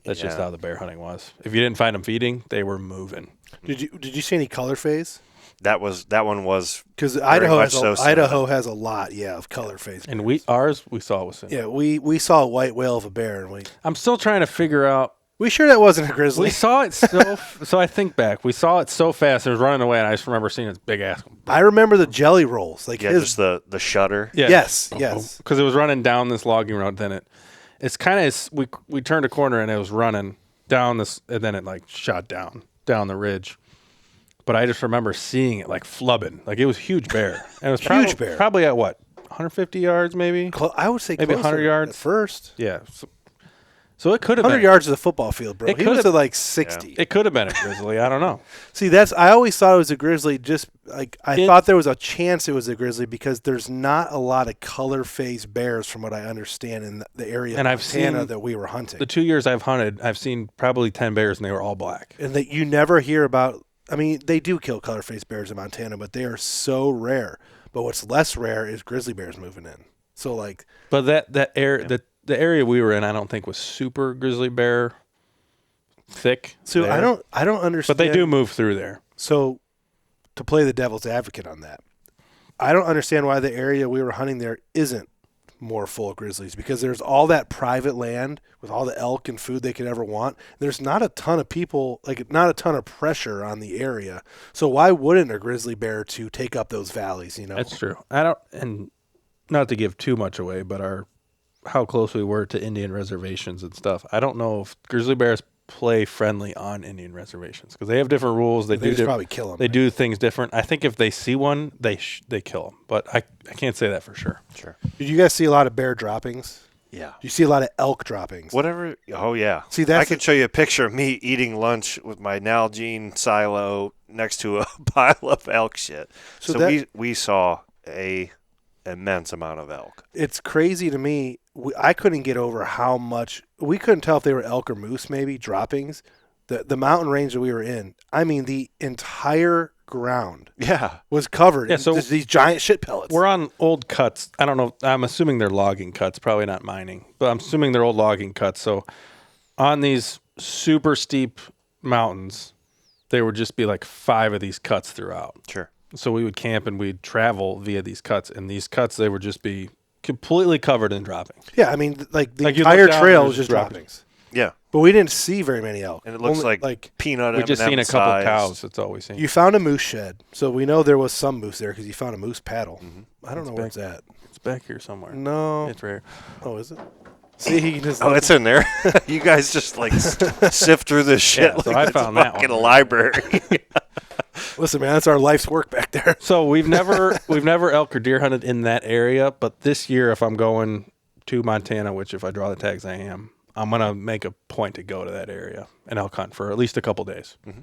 [SPEAKER 3] that's just how the bear hunting was. If you didn't find them feeding, they were moving.
[SPEAKER 4] Did you see any color phase?
[SPEAKER 9] That one was
[SPEAKER 4] because Idaho has a lot, of color phase.
[SPEAKER 3] And we saw it was similar.
[SPEAKER 4] Yeah, we saw a white whale of a bear, and
[SPEAKER 3] I'm still trying to figure out.
[SPEAKER 4] We sure that wasn't a grizzly?
[SPEAKER 3] We saw it so I think back. We saw it so fast, it was running away, and I just remember seeing its big ass.
[SPEAKER 4] I remember the jelly rolls. Like
[SPEAKER 9] just the shutter.
[SPEAKER 3] Yeah.
[SPEAKER 4] Yes.
[SPEAKER 3] Because it was running down this logging road. Then it's kind of, we turned a corner, and it was running down this, and then it like shot down the ridge. But I just remember seeing it like flubbing. Like it was a huge bear. And it was
[SPEAKER 4] huge bear.
[SPEAKER 3] Probably at what, 150 yards maybe?
[SPEAKER 4] I would say
[SPEAKER 3] maybe 100 yards
[SPEAKER 4] at first.
[SPEAKER 3] Yeah. So it could have been
[SPEAKER 4] 100 yards of the football field, bro. He was at like 60.
[SPEAKER 3] Yeah. It could have been a grizzly. I don't know.
[SPEAKER 4] See, I always thought it was a grizzly. Just like I thought there was a chance it was a grizzly because there's not a lot of color phase bears, from what I understand, in the area of Montana that we were hunting.
[SPEAKER 3] The 2 years I've hunted, I've seen probably 10 bears, and they were all black.
[SPEAKER 4] And that you never hear about. I mean, they do kill color phase bears in Montana, but they are so rare. But what's less rare is grizzly bears moving in. So like,
[SPEAKER 3] but the area we were in, I don't think was super grizzly bear thick.
[SPEAKER 4] So there. I don't understand.
[SPEAKER 3] But they do move through there.
[SPEAKER 4] So to play the devil's advocate on that, I don't understand why the area we were hunting there isn't more full of grizzlies because there's all that private land with all the elk and food they could ever want. There's not a ton of people, like not a ton of pressure on the area. So why wouldn't a grizzly bear to take up those valleys, you know?
[SPEAKER 3] That's true. And not to give too much away, but how close we were to Indian reservations and stuff. I don't know if grizzly bears play friendly on Indian reservations because they have different rules. They do
[SPEAKER 4] probably kill them.
[SPEAKER 3] They do things different. I think if they see one, they kill them. But I can't say that for sure.
[SPEAKER 9] Sure.
[SPEAKER 4] Did you guys see a lot of bear droppings?
[SPEAKER 9] Yeah.
[SPEAKER 4] You see a lot of elk droppings.
[SPEAKER 9] Whatever. Oh, yeah.
[SPEAKER 4] See, that's
[SPEAKER 9] I can show you a picture of me eating lunch with my Nalgene silo next to a pile of elk shit. So we saw a immense amount of elk.
[SPEAKER 4] It's crazy to me. I couldn't get over how much – we couldn't tell if they were elk or moose maybe, droppings. The mountain range that we were in, I mean, the entire ground was covered in just these giant shit pellets.
[SPEAKER 3] We're on old cuts. I don't know. I'm assuming they're logging cuts, probably not mining. But I'm assuming they're old logging cuts. So on these super steep mountains, there would just be like 5 of these cuts throughout.
[SPEAKER 9] Sure.
[SPEAKER 3] So we would camp and we'd travel via these cuts. And these cuts, they would just be completely covered in droppings.
[SPEAKER 4] Yeah, I mean, like the entire trail was just droppings.
[SPEAKER 9] Yeah.
[SPEAKER 4] But we didn't see very many elk.
[SPEAKER 9] And it looks like peanut
[SPEAKER 3] We just seen a couple
[SPEAKER 9] size.
[SPEAKER 3] cows. That's all we seen.
[SPEAKER 4] You found a moose shed. So we know there was some moose there because you found a moose paddle.
[SPEAKER 9] Mm-hmm.
[SPEAKER 4] I don't know where it's at.
[SPEAKER 3] It's back here somewhere.
[SPEAKER 4] No.
[SPEAKER 3] It's rare.
[SPEAKER 4] Oh, is it? See, he just.
[SPEAKER 9] Oh, it's in there. You guys just like sift through this shit.
[SPEAKER 3] Yeah, so
[SPEAKER 9] like
[SPEAKER 3] I found that
[SPEAKER 9] in a
[SPEAKER 3] one.
[SPEAKER 9] library.
[SPEAKER 4] Listen, man, that's our life's work back there.
[SPEAKER 3] So we've never elk or deer hunted in that area, but this year if I'm going to Montana, which if I draw the tags I am, I'm gonna make a point to go to that area and elk hunt for at least a couple days.
[SPEAKER 9] Mm-hmm.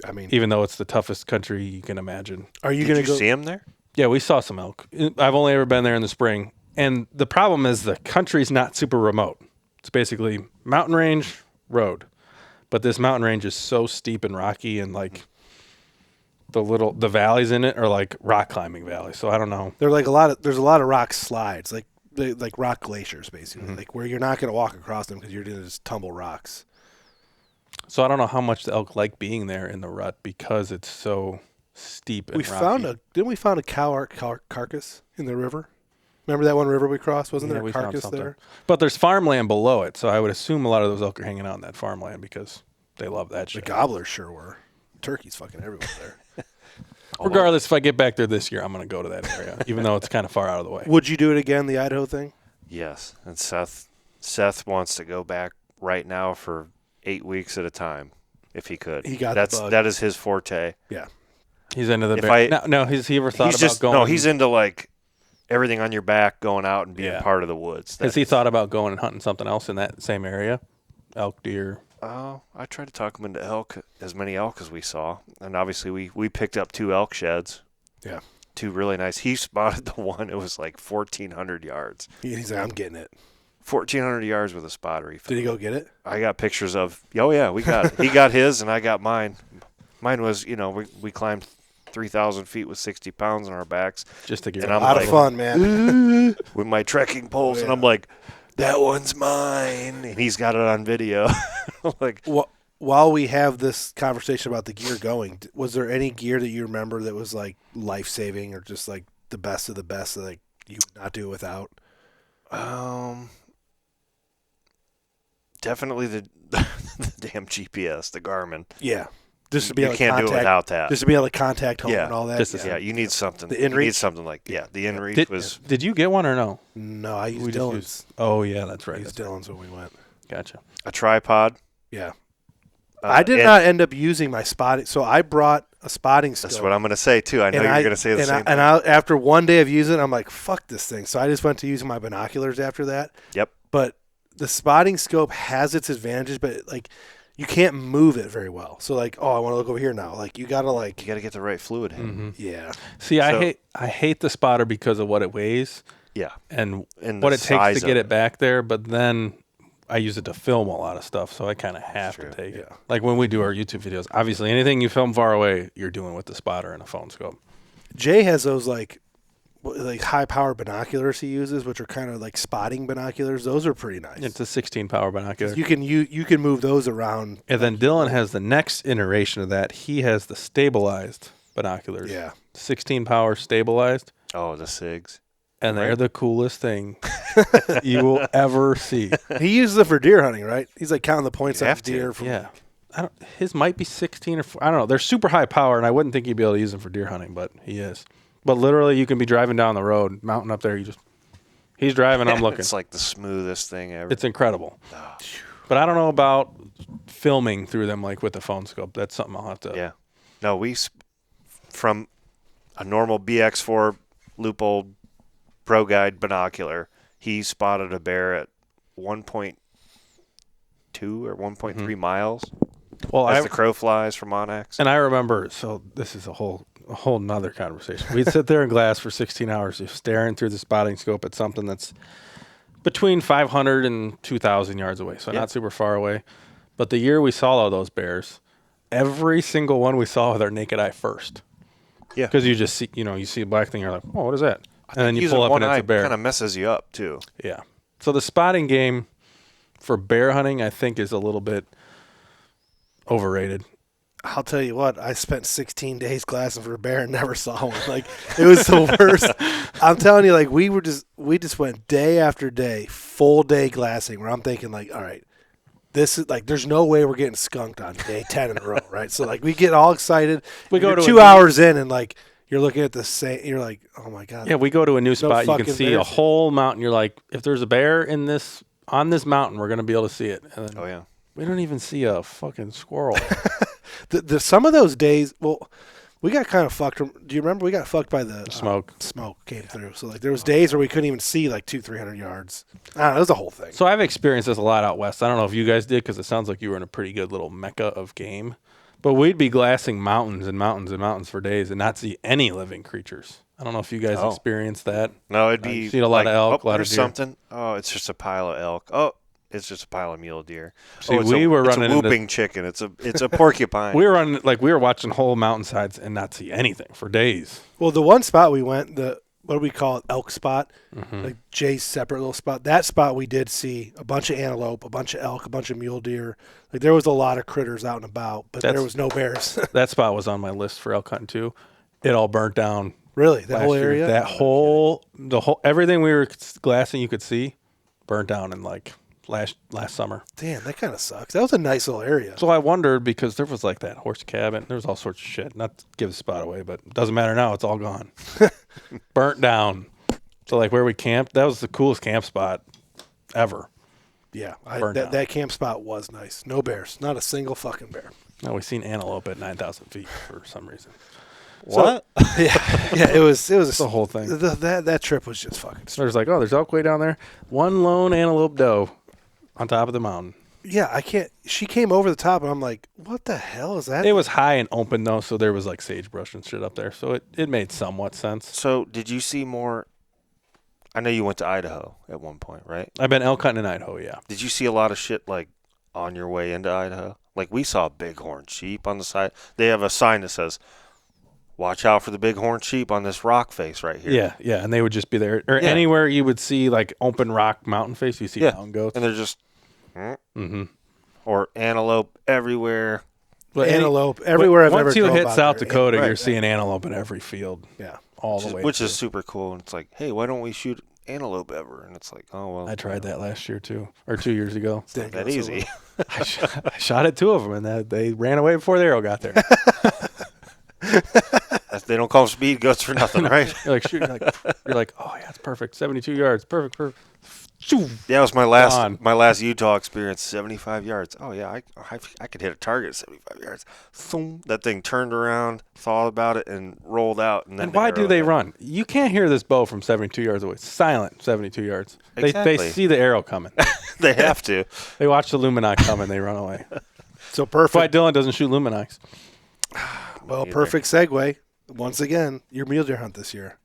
[SPEAKER 4] I mean,
[SPEAKER 3] even though it's the toughest country you can imagine.
[SPEAKER 4] Are you
[SPEAKER 9] Did
[SPEAKER 4] going to
[SPEAKER 9] you
[SPEAKER 4] go
[SPEAKER 9] see them there?
[SPEAKER 3] Yeah, we saw some elk. I've only ever been there in the spring, and the problem is the country's not super remote. It's basically mountain range, road, but this mountain range is so steep and rocky, and like the valleys in it are like rock climbing valleys. So I don't know.
[SPEAKER 4] There's a lot of rock slides, like rock glaciers, basically, like where you're not going to walk across them because you're going to just tumble rocks.
[SPEAKER 3] So I don't know how much the elk like being there in the rut because it's so steep and rocky.
[SPEAKER 4] Didn't we find a cow carcass in the river? Remember that one river we crossed? Wasn't there a carcass there?
[SPEAKER 3] But there's farmland below it, so I would assume a lot of those elk are hanging out in that farmland because they love that shit.
[SPEAKER 4] The gobblers sure were. Turkeys fucking everywhere there.
[SPEAKER 3] Regardless, if I get back there this year, I'm going to go to that area, even though it's kind of far out of the way.
[SPEAKER 4] Would you do it again, the Idaho thing?
[SPEAKER 9] Yes, and Seth wants to go back right now for 8 weeks at a time, if he could.
[SPEAKER 4] He got
[SPEAKER 9] the bug. That is his forte.
[SPEAKER 4] Yeah,
[SPEAKER 3] he's into the bear. No, has he ever thought about going?
[SPEAKER 9] No, he's into like everything on your back, going out and being part of the woods.
[SPEAKER 3] Has he thought about going and hunting something else in that same area? Elk, deer?
[SPEAKER 9] Oh, I tried to talk him into elk, as many elk as we saw. And obviously we picked up 2 elk sheds.
[SPEAKER 4] Yeah.
[SPEAKER 9] 2 really nice. He spotted the one. It was like 1,400 yards.
[SPEAKER 4] He's like, I'm getting it.
[SPEAKER 9] 1,400 yards with a spotter.
[SPEAKER 4] Did he go get it?
[SPEAKER 9] I got pictures of, we got it. He got his and I got mine. Mine was, we climbed 3,000 feet with 60 pounds on our backs.
[SPEAKER 3] Just to get
[SPEAKER 4] a lot of fun, man.
[SPEAKER 9] With my trekking poles. And I'm like, that one's mine. And he's got it on video. Like,
[SPEAKER 4] while we have this conversation about the gear going, was there any gear that you remember that was like life-saving or just like the best of the best that like you would not do without?
[SPEAKER 9] Definitely the damn GPS, the Garmin.
[SPEAKER 4] Yeah. Just to be able to
[SPEAKER 9] can't do it without that.
[SPEAKER 4] Just to be able to contact home and all that.
[SPEAKER 9] You need something.
[SPEAKER 4] The inReach?
[SPEAKER 9] You need something like, the inReach was.
[SPEAKER 3] Did you get one or no?
[SPEAKER 4] No, I used Dylan's.
[SPEAKER 3] Oh, yeah, that's right.
[SPEAKER 4] I used Dylan's when we went.
[SPEAKER 3] Gotcha.
[SPEAKER 9] A tripod.
[SPEAKER 4] Yeah. I did not end up using my spotting. So I brought a spotting scope.
[SPEAKER 9] That's what I'm going to say, too. I know you're going to say the same thing.
[SPEAKER 4] And after one day of using it, I'm like, fuck this thing. So I just went to using my binoculars after that.
[SPEAKER 9] Yep.
[SPEAKER 4] But the spotting scope has its advantages, but like you can't move it very well. So like, I want to look over here now. Like you got to get
[SPEAKER 9] the right fluid in.
[SPEAKER 3] Mm-hmm.
[SPEAKER 4] Yeah.
[SPEAKER 3] See, I hate the spotter because of what it weighs.
[SPEAKER 9] Yeah.
[SPEAKER 3] And what it takes to get it back there, but then I use it to film a lot of stuff, so I kind of have to take it. Like when we do our YouTube videos, obviously anything you film far away, you're doing with the spotter and a phone scope.
[SPEAKER 4] Jay has those like high power binoculars he uses, which are kind of like spotting binoculars. Those are pretty nice.
[SPEAKER 3] It's a 16 power binocular.
[SPEAKER 4] You can move those around.
[SPEAKER 3] And then Dylan has the next iteration of that. He has the stabilized binoculars.
[SPEAKER 4] Yeah.
[SPEAKER 3] 16 power stabilized.
[SPEAKER 9] Oh, the SIGs.
[SPEAKER 3] And they're the coolest thing you will ever see.
[SPEAKER 4] He uses it for deer hunting, right? He's like counting the points
[SPEAKER 9] You
[SPEAKER 4] on
[SPEAKER 9] have to.
[SPEAKER 4] deer. From
[SPEAKER 3] Yeah. His might be 16 or I don't know. They're super high power, and I wouldn't think you'd be able to use them for deer hunting, but he is. But literally, you can be driving down the road, mountain up there. He's driving, I'm looking.
[SPEAKER 9] It's like the smoothest thing ever.
[SPEAKER 3] It's incredible. But I don't know about filming through them like with the phone scope. That's something I'll have to.
[SPEAKER 9] Yeah. No, from a normal BX4 Leupold Pro Guide binocular, he spotted a bear at 1.2 or 1.3 miles.
[SPEAKER 3] Well,
[SPEAKER 9] as the crow flies from Onyx.
[SPEAKER 3] And I remember, so this is a whole nother conversation. We'd sit there in glass for 16 hours just staring through the spotting scope at something that's between 500 and 2,000 yards away, so not super far away. But the year we saw all those bears, every single one we saw with our naked eye first.
[SPEAKER 9] Yeah.
[SPEAKER 3] Because you just see, you see a black thing, you're like, oh, what is that? And then you pull up and it's a bear.
[SPEAKER 9] Kind of messes you up too.
[SPEAKER 3] Yeah. So the spotting game for bear hunting, I think, is a little bit overrated.
[SPEAKER 4] I'll tell you what, I spent 16 days glassing for a bear and never saw one. Like, it was the worst. I'm telling you, like, we just went day after day, full day glassing, where I'm thinking, like, all right, this is like, there's no way we're getting skunked on day 10 in a row, right? So, like, we get all excited.
[SPEAKER 3] We go to
[SPEAKER 4] 2 hours in, and like, you're looking at the same, you're like, oh my God.
[SPEAKER 3] Yeah, we go to a new spot, you can see
[SPEAKER 4] bears.
[SPEAKER 3] a whole mountain. You're like, if there's a bear on this mountain, we're going to be able to see it. And then,
[SPEAKER 9] oh, yeah.
[SPEAKER 3] We don't even see a fucking squirrel.
[SPEAKER 4] Some of those days, well, we got kind of fucked. Do you remember we got fucked by the
[SPEAKER 3] smoke?
[SPEAKER 4] Smoke came through. So like there was days where we couldn't even see like 200-300 yards. I don't know. It was a whole thing.
[SPEAKER 3] So I've experienced this a lot out west. I don't know if you guys did because it sounds like you were in a pretty good little mecca of game. But we'd be glassing mountains and mountains and mountains for days and not see any living creatures. I don't know if you guys experienced that.
[SPEAKER 9] No, it'd be
[SPEAKER 3] seen a lot of elk, a lot of deer.
[SPEAKER 9] Something. Oh, it's just a pile of elk. Oh, it's just a pile of mule deer.
[SPEAKER 3] See, we were running
[SPEAKER 9] a whooping chicken. It's a porcupine.
[SPEAKER 3] We were watching whole mountainsides and not see anything for days.
[SPEAKER 4] Well, the one spot we went, what do we call it, elk spot, like Jay's separate little spot. That spot we did see a bunch of antelope, a bunch of elk, a bunch of mule deer. Like there was a lot of critters out and about, but there was no bears.
[SPEAKER 3] That spot was on my list for elk hunting too. It all burnt down.
[SPEAKER 4] Really, the whole area.
[SPEAKER 3] That everything we were glassing you could see burnt down in like last summer.
[SPEAKER 4] Damn, that kind of sucks. That was a nice little area.
[SPEAKER 3] So I wondered because there was like that horse cabin. There was all sorts of shit. Not to give the spot away, but it doesn't matter now. It's all gone. Burnt down. So like where we camped, that was the coolest camp spot ever.
[SPEAKER 4] Yeah, that camp spot was nice. No bears. Not a single fucking bear.
[SPEAKER 3] No, we seen antelope at 9,000 feet for some reason.
[SPEAKER 9] What?
[SPEAKER 4] So, yeah, it was
[SPEAKER 3] the whole thing.
[SPEAKER 4] That trip was just fucking.
[SPEAKER 3] There's like, there's elk way down there. One lone antelope doe on top of the mountain.
[SPEAKER 4] Yeah, I can't. She came over the top, and I'm like, "What the hell is that?"
[SPEAKER 3] It was high and open though, so there was like sagebrush and shit up there, so it made somewhat sense.
[SPEAKER 9] So did you see more? I know you went to Idaho at one point, right?
[SPEAKER 3] I've been elk hunting in Idaho, yeah.
[SPEAKER 9] Did you see a lot of shit like on your way into Idaho? Like we saw bighorn sheep on the side. They have a sign that says, "Watch out for the bighorn sheep on this rock face right here."
[SPEAKER 3] Yeah, and they would just be there. Or anywhere you would see like open rock mountain face, you see mountain goats.
[SPEAKER 9] And they're just, or antelope everywhere.
[SPEAKER 4] But antelope everywhere.
[SPEAKER 3] Once you hit South
[SPEAKER 4] there,
[SPEAKER 3] Dakota, you're seeing antelope in every field.
[SPEAKER 4] Yeah,
[SPEAKER 3] all the way.
[SPEAKER 9] Which is super cool. And it's like, hey, why don't we shoot antelope ever? And it's like, oh well.
[SPEAKER 3] I tried that last year too, or 2 years ago.
[SPEAKER 9] It's not that easy.
[SPEAKER 3] I shot at two of them, and they ran away before the arrow got there.
[SPEAKER 9] They don't call them speed goats for nothing, right?
[SPEAKER 3] You're like, shoot, you're like, oh yeah, it's perfect. 72 yards, perfect.
[SPEAKER 9] Yeah, it was my last Utah experience. 75 yards. Oh yeah, I could hit a target at 75 yards. Thum. That thing turned around, thought about it, and rolled out. And
[SPEAKER 3] why do they run? You can't hear this bow from 72 yards away. Silent, 72 yards.
[SPEAKER 9] Exactly.
[SPEAKER 3] They see the arrow coming.
[SPEAKER 9] They have to.
[SPEAKER 3] They watch the Luminox come and they run away.
[SPEAKER 4] So perfect.
[SPEAKER 3] Why Dylan doesn't shoot Luminox?
[SPEAKER 4] Well, perfect segue. Once again, your mule deer hunt this year.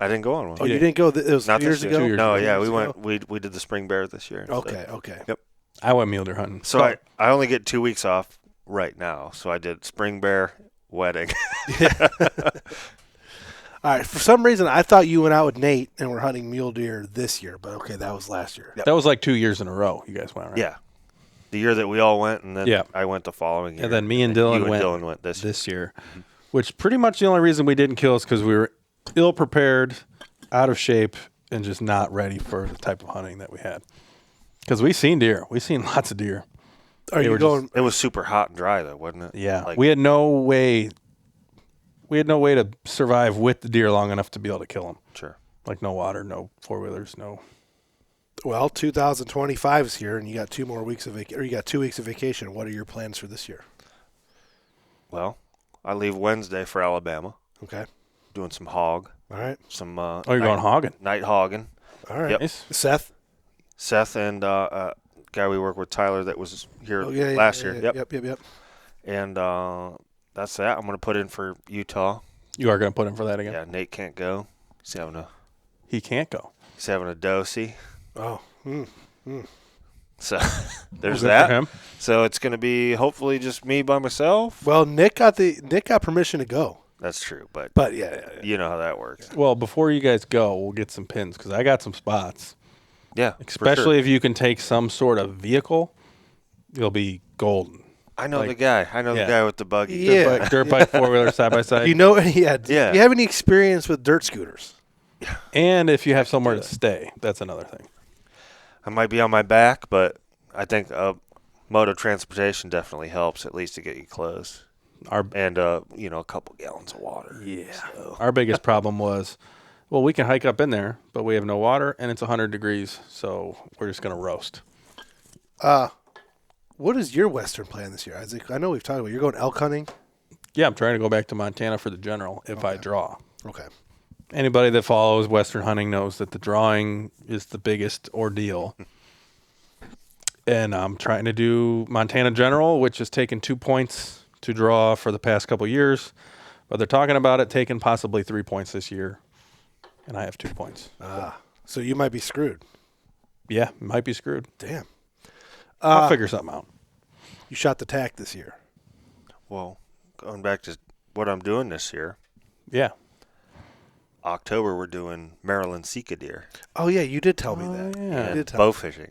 [SPEAKER 9] I didn't go on one.
[SPEAKER 4] Oh, you didn't go? It was
[SPEAKER 9] not
[SPEAKER 4] 2 years ago?
[SPEAKER 9] No, yeah, we went. We did the spring bear this year.
[SPEAKER 4] Okay.
[SPEAKER 9] Yep.
[SPEAKER 3] I went mule deer hunting.
[SPEAKER 9] So I only get 2 weeks off right now. So I did spring bear, wedding.
[SPEAKER 4] All right. For some reason, I thought you went out with Nate and were hunting mule deer this year. But okay, that was last year.
[SPEAKER 3] Yep. That was like 2 years in a row. You guys went, right?
[SPEAKER 9] Yeah. The year that we all went, and then I went the following year.
[SPEAKER 3] And then me and Dylan went this year. Which pretty much the only reason we didn't kill is because we were ill-prepared, out of shape, and just not ready for the type of hunting that we had. Because we seen deer. We seen lots of deer.
[SPEAKER 9] It was super hot and dry though, wasn't it?
[SPEAKER 3] Yeah.
[SPEAKER 9] Like,
[SPEAKER 3] We had no way to survive with the deer long enough to be able to kill them.
[SPEAKER 9] Sure.
[SPEAKER 3] Like no water, no four-wheelers, no.
[SPEAKER 4] Well, 2025 is here, and you got 2 more weeks of you got 2 weeks of vacation. What are your plans for this year?
[SPEAKER 9] Well, I leave Wednesday for Alabama.
[SPEAKER 4] Okay.
[SPEAKER 9] Doing some hog.
[SPEAKER 4] All right.
[SPEAKER 9] Some.
[SPEAKER 3] You're going hogging.
[SPEAKER 9] Night hogging.
[SPEAKER 4] All right.
[SPEAKER 9] Yep.
[SPEAKER 3] Nice.
[SPEAKER 4] Seth
[SPEAKER 9] and guy we work with, Tyler, that was here
[SPEAKER 4] yeah,
[SPEAKER 9] last
[SPEAKER 4] yeah,
[SPEAKER 9] year.
[SPEAKER 4] Yep.
[SPEAKER 9] And that's that. I'm going to put in for Utah.
[SPEAKER 3] You are going to put in for that again?
[SPEAKER 9] Yeah, Nate can't go.
[SPEAKER 3] He can't go.
[SPEAKER 9] He's having a dosey.
[SPEAKER 4] Oh.
[SPEAKER 9] So there's
[SPEAKER 3] Good
[SPEAKER 9] that.
[SPEAKER 3] for him.
[SPEAKER 9] So it's going to be hopefully just me by myself.
[SPEAKER 4] Well, Nick got permission to go.
[SPEAKER 9] That's true, but
[SPEAKER 4] yeah.
[SPEAKER 9] You know how that works.
[SPEAKER 3] Well, before you guys go, we'll get some pins because I got some spots.
[SPEAKER 9] Yeah,
[SPEAKER 3] especially if you can take some sort of vehicle, you'll be golden.
[SPEAKER 9] I know the guy. The guy with the buggy.
[SPEAKER 4] Yeah.
[SPEAKER 3] Dirt bike, 4-wheeler, side by side.
[SPEAKER 4] Do you have any experience with dirt scooters?
[SPEAKER 3] And if you have somewhere to stay, that's another thing.
[SPEAKER 9] I might be on my back, but I think mode of transportation definitely helps, at least to get you close. And a couple gallons of water.
[SPEAKER 3] Yeah.
[SPEAKER 9] So.
[SPEAKER 3] Our biggest problem was, well, we can hike up in there, but we have no water, and it's 100 degrees, so we're just going to roast.
[SPEAKER 4] What is your Western plan this year, Isaac? I know we've talked about you're going elk hunting.
[SPEAKER 3] Yeah, I'm trying to go back to Montana for the general if I draw.
[SPEAKER 4] Okay.
[SPEAKER 3] Anybody that follows Western hunting knows that the drawing is the biggest ordeal. And I'm trying to do Montana General, which has taken 2 points to draw for the past couple years. But they're talking about it taking possibly 3 points this year. And I have 2 points.
[SPEAKER 4] So you might be screwed.
[SPEAKER 3] Yeah, might be screwed.
[SPEAKER 4] Damn.
[SPEAKER 3] I'll figure something out.
[SPEAKER 4] You shot the tack this year.
[SPEAKER 9] Well, going back to what I'm doing this year.
[SPEAKER 3] Yeah.
[SPEAKER 9] October, we're doing Maryland Sika deer.
[SPEAKER 4] Oh, yeah, you did tell me that.
[SPEAKER 3] Yeah.
[SPEAKER 4] You did tell
[SPEAKER 9] bow
[SPEAKER 4] me.
[SPEAKER 9] fishing.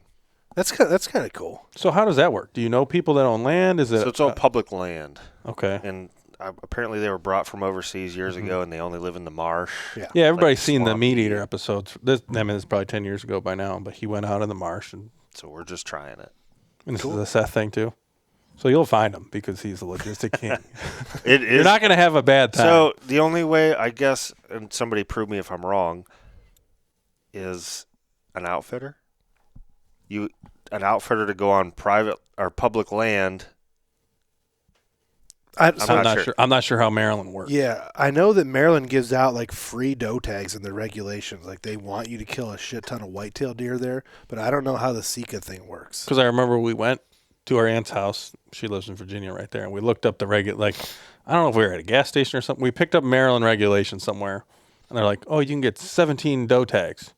[SPEAKER 4] That's kind of cool.
[SPEAKER 3] So how does that work? Do you know people that own land?
[SPEAKER 9] So it's all public land.
[SPEAKER 3] Okay.
[SPEAKER 9] And apparently they were brought from overseas years ago, and they only live in the marsh.
[SPEAKER 3] Yeah, everybody's seen the Meat Eater episodes. It's probably 10 years ago by now, but he went out in the marsh.
[SPEAKER 9] So we're just trying it.
[SPEAKER 3] And this is a Seth thing, too. So you'll find him because he's a logistic king.
[SPEAKER 9] It is.
[SPEAKER 3] You're not going to have a bad time.
[SPEAKER 9] So the only way, I guess, and somebody prove me if I'm wrong, is an outfitter. An outfitter to go on private or public land.
[SPEAKER 3] I'm not sure. I'm not sure how Maryland works.
[SPEAKER 4] Yeah, I know that Maryland gives out like free doe tags in their regulations. Like they want you to kill a shit ton of whitetail deer there, but I don't know how the Sika thing works.
[SPEAKER 3] Because I remember we went to our aunt's house. She lives in Virginia right there, and we looked up the I don't know if we were at a gas station or something. We picked up Maryland regulations somewhere, and they're like, "Oh, you can get 17 doe tags,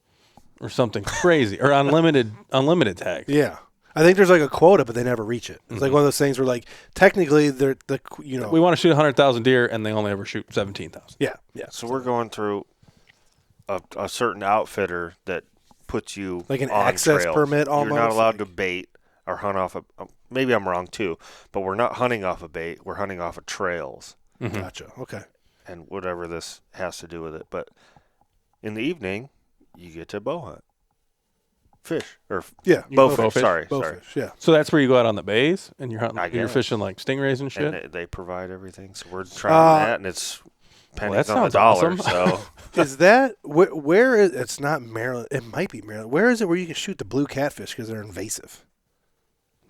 [SPEAKER 3] or something crazy, or unlimited tags."
[SPEAKER 4] Yeah. I think there's like a quota, but they never reach it. It's like one of those things where, like, technically,
[SPEAKER 3] we want to shoot 100,000 deer, and they only ever shoot 17,000.
[SPEAKER 4] Yeah.
[SPEAKER 9] So we're going through a certain outfitter that puts you
[SPEAKER 4] like an
[SPEAKER 9] on
[SPEAKER 4] access
[SPEAKER 9] trails.
[SPEAKER 4] permit almost.
[SPEAKER 9] You're not allowed to bait or hunt off of. Maybe I'm wrong too, but we're not hunting off of bait. We're hunting off of trails.
[SPEAKER 3] Mm-hmm.
[SPEAKER 4] Gotcha. Okay.
[SPEAKER 9] And whatever this has to do with it, but in the evening, you get to bow hunt. Fish or bow fish. Sorry.
[SPEAKER 4] Fish, yeah.
[SPEAKER 3] So that's where you go out on the bays and you're hunting. You're
[SPEAKER 9] guess.
[SPEAKER 3] fishing like stingrays and shit.
[SPEAKER 9] And they provide everything, so we're trying that, and it's pennies
[SPEAKER 3] that
[SPEAKER 9] on the
[SPEAKER 3] sounds
[SPEAKER 9] dollar.
[SPEAKER 3] awesome.
[SPEAKER 9] So
[SPEAKER 4] Is that where is it's not Maryland? It might be Maryland. Where is it where you can shoot the blue catfish because they're invasive?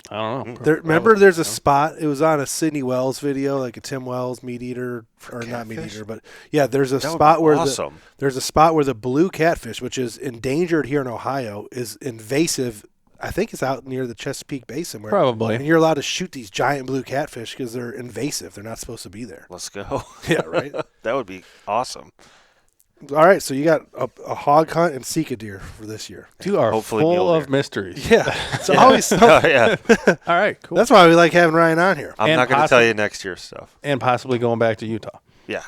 [SPEAKER 3] I don't know.
[SPEAKER 4] Remember, there's a spot. It was on a Sidney Wells video, like a Tim Wells Meat Eater, or not Meat Eater, but yeah, there's a spot where there's a spot where the blue catfish, which is endangered here in Ohio, is invasive. I think it's out near the Chesapeake Basin, where
[SPEAKER 3] probably,
[SPEAKER 4] and you're allowed to shoot these giant blue catfish because they're invasive. They're not supposed to be there.
[SPEAKER 9] Let's go.
[SPEAKER 4] Yeah, right.
[SPEAKER 9] That would be awesome.
[SPEAKER 4] All right, so you got a hog hunt and Sika deer for this year.
[SPEAKER 3] You are
[SPEAKER 9] Hopefully
[SPEAKER 3] full of mysteries.
[SPEAKER 4] Yeah, it's always something.
[SPEAKER 9] Yeah.
[SPEAKER 3] All right, cool.
[SPEAKER 4] That's why we like having Ryan on here.
[SPEAKER 9] I'm not going to tell you next year's stuff.
[SPEAKER 3] And possibly going back to Utah.
[SPEAKER 9] Yeah.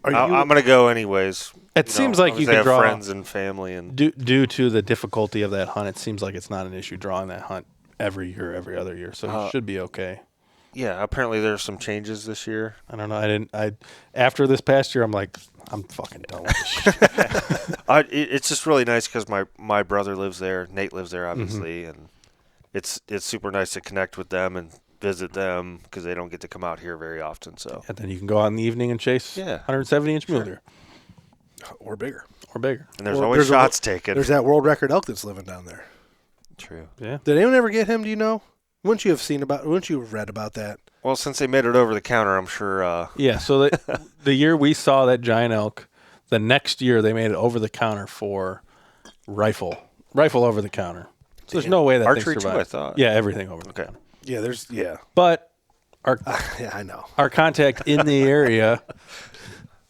[SPEAKER 4] I'm
[SPEAKER 9] going to go anyways.
[SPEAKER 3] It seems like you
[SPEAKER 9] can
[SPEAKER 3] could draw
[SPEAKER 9] friends and family, and
[SPEAKER 3] due to the difficulty of that hunt. It seems like it's not an issue drawing that hunt every year, every other year. So you should be okay.
[SPEAKER 9] Yeah, apparently there's some changes this year.
[SPEAKER 3] I don't know. After this past year, I'm like, I'm fucking done with this shit.
[SPEAKER 9] It's just really nice because my brother lives there. Nate lives there, obviously, and it's super nice to connect with them and visit them because they don't get to come out here very often. So
[SPEAKER 3] And then you can go out in the evening and chase 170-inch mule deer.
[SPEAKER 4] Or bigger.
[SPEAKER 3] And
[SPEAKER 9] there's always shots taken.
[SPEAKER 4] There's that world record elk that's living down there.
[SPEAKER 9] True.
[SPEAKER 3] Yeah.
[SPEAKER 4] Did anyone ever get him? Do you know? Wouldn't you have read about that?
[SPEAKER 9] Well, since they made it over the counter, I'm sure.
[SPEAKER 3] Yeah, so the year we saw that giant elk, the next year they made it over the counter for rifle over the counter. So there's no way that
[SPEAKER 9] Archery
[SPEAKER 3] thing
[SPEAKER 9] too,
[SPEAKER 3] survived.
[SPEAKER 9] I thought.
[SPEAKER 3] Yeah, everything over the counter.
[SPEAKER 4] Yeah.
[SPEAKER 3] But our
[SPEAKER 4] Yeah, I know.
[SPEAKER 3] our contact in the area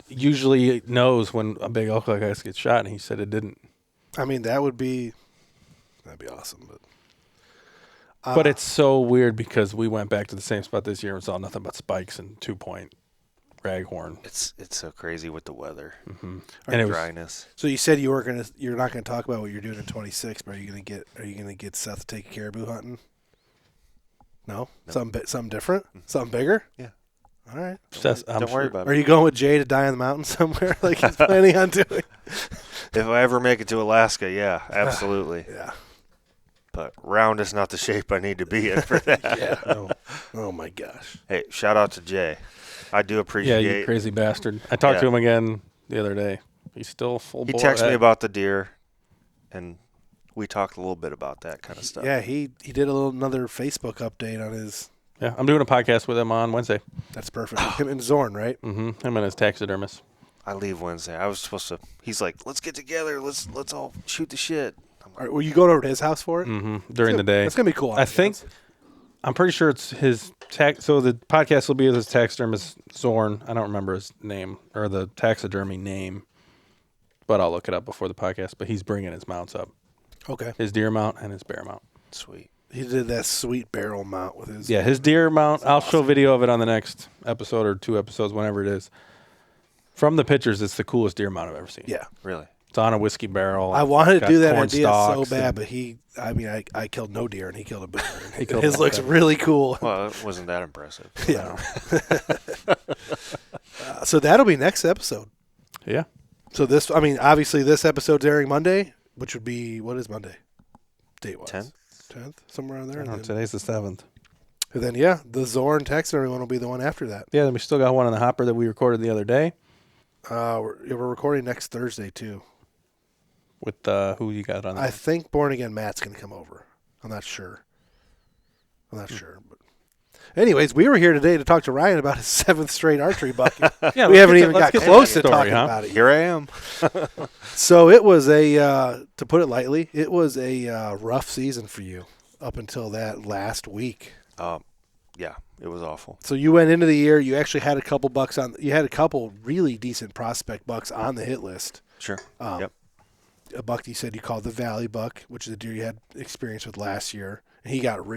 [SPEAKER 3] usually knows when a big elk like this gets shot, and he said it didn't.
[SPEAKER 4] I mean, that'd be awesome,
[SPEAKER 3] But it's so weird because we went back to the same spot this year and saw nothing but spikes and 2-point raghorn.
[SPEAKER 9] It's so crazy with the weather
[SPEAKER 3] And
[SPEAKER 9] and
[SPEAKER 3] it was
[SPEAKER 9] dryness.
[SPEAKER 4] So you said you're not gonna talk about what you're doing in 26, but are you gonna get Seth to take caribou hunting? No? Something different? Something bigger?
[SPEAKER 9] Yeah.
[SPEAKER 4] All right.
[SPEAKER 9] Don't worry about
[SPEAKER 4] Are
[SPEAKER 9] it.
[SPEAKER 4] you going with Jay to die on the mountain somewhere like he's planning on doing?
[SPEAKER 9] If I ever make it to Alaska, yeah, absolutely.
[SPEAKER 4] Yeah.
[SPEAKER 9] But round is not the shape I need to be in for that.
[SPEAKER 4] Yeah. Oh my gosh.
[SPEAKER 9] Hey, shout out to Jay. I do
[SPEAKER 3] Yeah,
[SPEAKER 9] appreciate.
[SPEAKER 3] you crazy bastard. I talked to him again the other day. He's still full
[SPEAKER 9] He
[SPEAKER 3] bore.
[SPEAKER 9] texted me about the deer, and we talked a little bit about that kind of stuff.
[SPEAKER 4] Yeah, he did another Facebook update on his.
[SPEAKER 3] Yeah, I'm doing a podcast with him on Wednesday.
[SPEAKER 4] That's perfect. Him and Zorn, right?
[SPEAKER 3] Mm-hmm. Him and his taxidermist.
[SPEAKER 9] I leave Wednesday. I was supposed to. He's like, let's get together. Let's all shoot the shit.
[SPEAKER 4] All right, were you going over to his house for it?
[SPEAKER 3] Mm-hmm. During the day.
[SPEAKER 4] That's gonna be cool.
[SPEAKER 3] I'm pretty sure it's his so the podcast will be with his taxidermist Zorn. I don't remember his name or the taxidermy name, but I'll look it up before the podcast. But he's bringing his mounts up.
[SPEAKER 4] Okay.
[SPEAKER 3] His deer mount and his bear mount.
[SPEAKER 9] Sweet.
[SPEAKER 4] He did that sweet barrel mount with his.
[SPEAKER 3] Yeah, his deer mount. I'll show video of it on the next episode or 2 episodes, whenever it is. From the pictures, it's the coolest deer mount I've ever seen.
[SPEAKER 4] Yeah.
[SPEAKER 9] Really?
[SPEAKER 3] It's on a whiskey barrel.
[SPEAKER 4] I wanted to
[SPEAKER 3] Got
[SPEAKER 4] do that
[SPEAKER 3] corn
[SPEAKER 4] idea so
[SPEAKER 3] stalks
[SPEAKER 4] bad, but I killed no deer and he killed a bear.
[SPEAKER 3] He killed
[SPEAKER 4] His
[SPEAKER 3] one
[SPEAKER 4] looks
[SPEAKER 3] bear.
[SPEAKER 4] really cool.
[SPEAKER 9] Well, it wasn't that impressive.
[SPEAKER 4] Yeah. So that'll be next episode.
[SPEAKER 3] Yeah.
[SPEAKER 4] So obviously this episode's airing Monday, which would be, what is Monday? Date-wise? 10th, somewhere around there. And then,
[SPEAKER 3] Today's the 7th.
[SPEAKER 4] and then, the Zorn taxidermy one will be the one after that.
[SPEAKER 3] Yeah, then we still got one in the hopper that we recorded the other day.
[SPEAKER 4] We're recording next Thursday too.
[SPEAKER 3] With who you got on there?
[SPEAKER 4] I think Born Again Matt's going to come over. I'm not sure. But anyways, we were here today to talk to Ryan about his 7th straight archery buck.
[SPEAKER 3] Yeah,
[SPEAKER 4] We haven't even
[SPEAKER 3] let's
[SPEAKER 4] got
[SPEAKER 3] get
[SPEAKER 4] close
[SPEAKER 3] that
[SPEAKER 4] to
[SPEAKER 3] story,
[SPEAKER 4] talking
[SPEAKER 3] huh?
[SPEAKER 4] about it.
[SPEAKER 9] Here I am.
[SPEAKER 4] So it was to put it lightly, it was a rough season for you up until that last week.
[SPEAKER 9] Yeah, it was awful.
[SPEAKER 4] So you went into the year, you actually had a couple really decent prospect bucks on the hit list.
[SPEAKER 9] Sure.
[SPEAKER 4] Yep. A buck you said you called the Valley buck, which is a deer you had experience with last year. And he got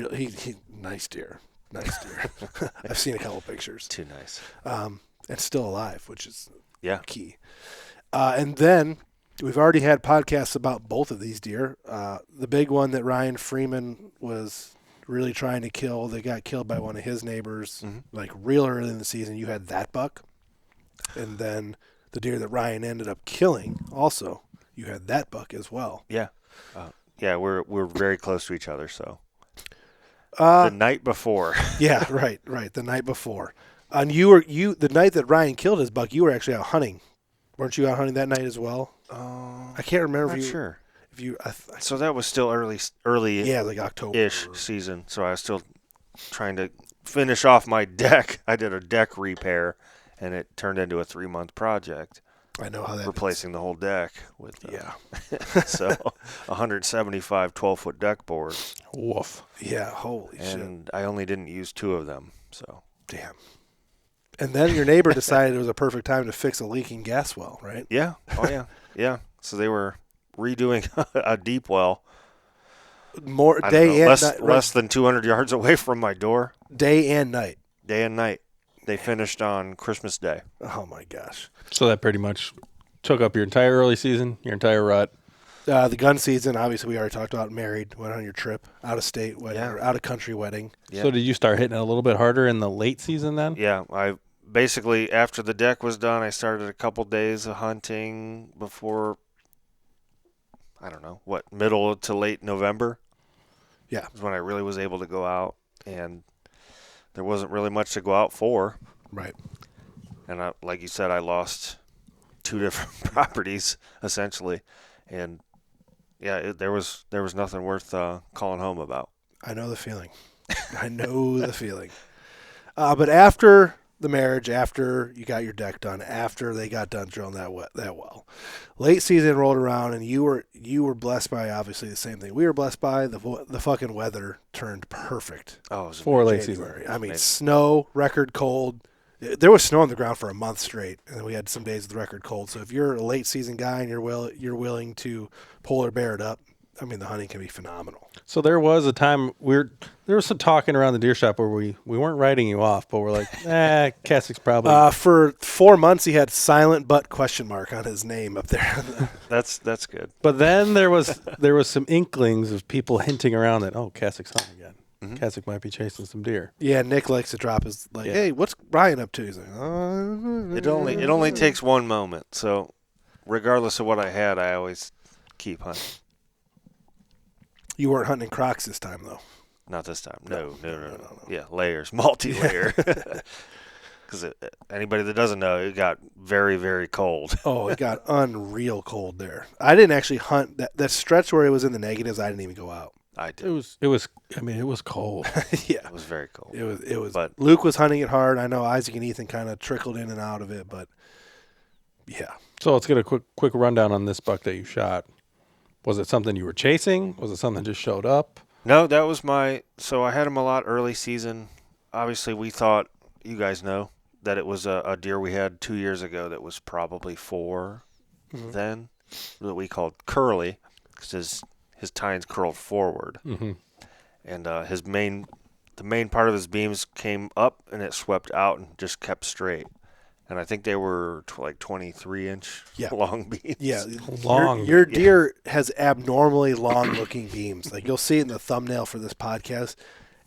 [SPEAKER 4] nice deer. I've seen a couple pictures.
[SPEAKER 9] Too nice.
[SPEAKER 4] And still alive, which is key. And then we've already had podcasts about both of these deer. The big one that Ryan Freeman was really trying to kill, they got killed by one of his neighbors, like real early in the season. You had that buck. And then the deer that Ryan ended up killing also, you had that buck as well.
[SPEAKER 9] Yeah. We're very close to each other, so. The night before.
[SPEAKER 4] Yeah, right. The night before. And the night that Ryan killed his buck, you were actually out hunting. Weren't you out hunting that night as well? I can't remember
[SPEAKER 9] Not sure.
[SPEAKER 4] If you
[SPEAKER 9] So that was still early
[SPEAKER 4] yeah, like October
[SPEAKER 9] ish season. So I was still trying to finish off my deck. I did a deck repair and it turned into a 3-month project.
[SPEAKER 4] I know how that
[SPEAKER 9] replacing the whole deck with so 175 12-foot deck boards.
[SPEAKER 3] Woof.
[SPEAKER 4] Yeah, holy shit.
[SPEAKER 9] And I only didn't use 2 of them. So
[SPEAKER 4] damn. And then your neighbor decided it was a perfect time to fix a leaking gas well, right?
[SPEAKER 9] Yeah. Oh yeah. Yeah. So they were redoing a deep well. Less than 200 yards away from my door.
[SPEAKER 4] Day and night.
[SPEAKER 9] Day and night. They finished on Christmas Day.
[SPEAKER 4] Oh my gosh.
[SPEAKER 3] So that pretty much took up your entire early season, your entire rut.
[SPEAKER 4] The gun season, obviously, we already talked about. Married, went on your trip, out of state wedding, or out of country wedding.
[SPEAKER 9] Yeah.
[SPEAKER 3] So did you start hitting it a little bit harder in the late season then?
[SPEAKER 9] Yeah, basically, after the deck was done, I started a couple days of hunting before, I don't know, middle to late November.
[SPEAKER 4] Yeah.
[SPEAKER 9] Was when I really was able to go out, and there wasn't really much to go out for.
[SPEAKER 4] Right.
[SPEAKER 9] And like you said, I lost 2 different properties, essentially. And, yeah, there was nothing worth calling home about.
[SPEAKER 4] I know the feeling. I know the feeling. But after the marriage, after you got your deck done, after they got done drilling that well, late season rolled around, and you were blessed by obviously the same thing we were blessed by. The fucking weather turned perfect.
[SPEAKER 9] Oh, it was
[SPEAKER 3] For late
[SPEAKER 4] January.
[SPEAKER 3] season.
[SPEAKER 4] I mean, snow, record cold. There was snow on the ground for a month straight, and then we had some days with record cold. So if you're a late season guy and you're willing to polar bear it up, I mean, the hunting can be phenomenal.
[SPEAKER 3] So there was a time there was some talking around the deer shop where we weren't writing you off, but we're like, Kasic's probably.
[SPEAKER 4] For 4 months, he had silent but question mark on his name up there.
[SPEAKER 9] That's good.
[SPEAKER 3] But then there was some inklings of people hinting around that Kasic's hunting again.
[SPEAKER 9] Mm-hmm.
[SPEAKER 3] Kasich might be chasing some deer.
[SPEAKER 4] Yeah, Nick likes to drop his hey, what's Ryan up to? He's like,
[SPEAKER 9] It only takes one moment. So, regardless of what I had, I always keep hunting.
[SPEAKER 4] You weren't hunting Crocs this time, though.
[SPEAKER 9] Not this time. No. Yeah, layers, multi-layer. Because anybody that doesn't know, it got very, very cold.
[SPEAKER 4] Oh, it got unreal cold there. I didn't actually hunt that stretch where it was in the negatives. I didn't even go out.
[SPEAKER 9] I did.
[SPEAKER 3] It was cold.
[SPEAKER 4] Yeah,
[SPEAKER 9] It was very cold.
[SPEAKER 4] It was.
[SPEAKER 9] But
[SPEAKER 4] Luke was hunting it hard. I know Isaac and Ethan kind of trickled in and out of it, but yeah.
[SPEAKER 3] So let's get a quick rundown on this buck that you shot. Was it something you were chasing? Was it something that just showed up?
[SPEAKER 9] No, that was so I had him a lot early season. Obviously, we thought, you guys know, that it was a deer we had 2 years ago that was probably 4 then, that we called Curly, because his tines curled forward.
[SPEAKER 3] Mm-hmm.
[SPEAKER 9] And the main part of his beams came up, and it swept out and just kept straight. And I think they were like 23-inch long beams.
[SPEAKER 4] Yeah,
[SPEAKER 3] long.
[SPEAKER 4] Your deer has abnormally long-looking beams. Like you'll see it in the thumbnail for this podcast.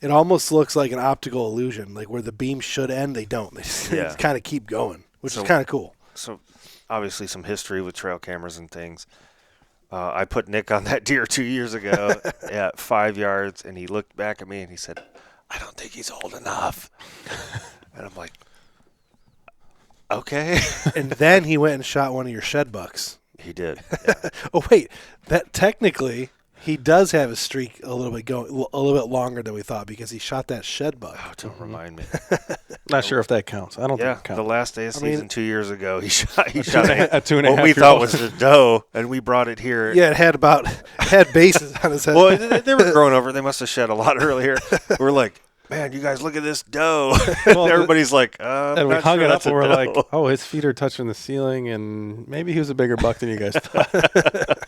[SPEAKER 4] It almost looks like an optical illusion, like where the beams should end, they don't. They just kind of keep going, which is kind of cool.
[SPEAKER 9] So, obviously, some history with trail cameras and things. I put Nick on that deer 2 years ago at 5 yards, and he looked back at me and he said, "I don't think he's old enough." And I'm like, okay.
[SPEAKER 4] And then he went and shot one of your shed bucks.
[SPEAKER 9] He did. Yeah.
[SPEAKER 4] Oh wait, that technically he does have a streak a little bit longer than we thought because he shot that shed buck.
[SPEAKER 9] Oh, don't remind me.
[SPEAKER 3] Not sure if that counts. I don't think it counts.
[SPEAKER 9] The last day of season 2 years ago, he shot
[SPEAKER 3] a 2.5
[SPEAKER 9] what we thought was a doe, and we brought it here.
[SPEAKER 4] Yeah, it had bases on his head.
[SPEAKER 9] Well, they were growing over. They must have shed a lot earlier. We're like, man, you guys look at this doe. Everybody's like,
[SPEAKER 3] and we hung it up and we're like, oh, his feet are touching the ceiling, and maybe he was a bigger buck than you guys thought.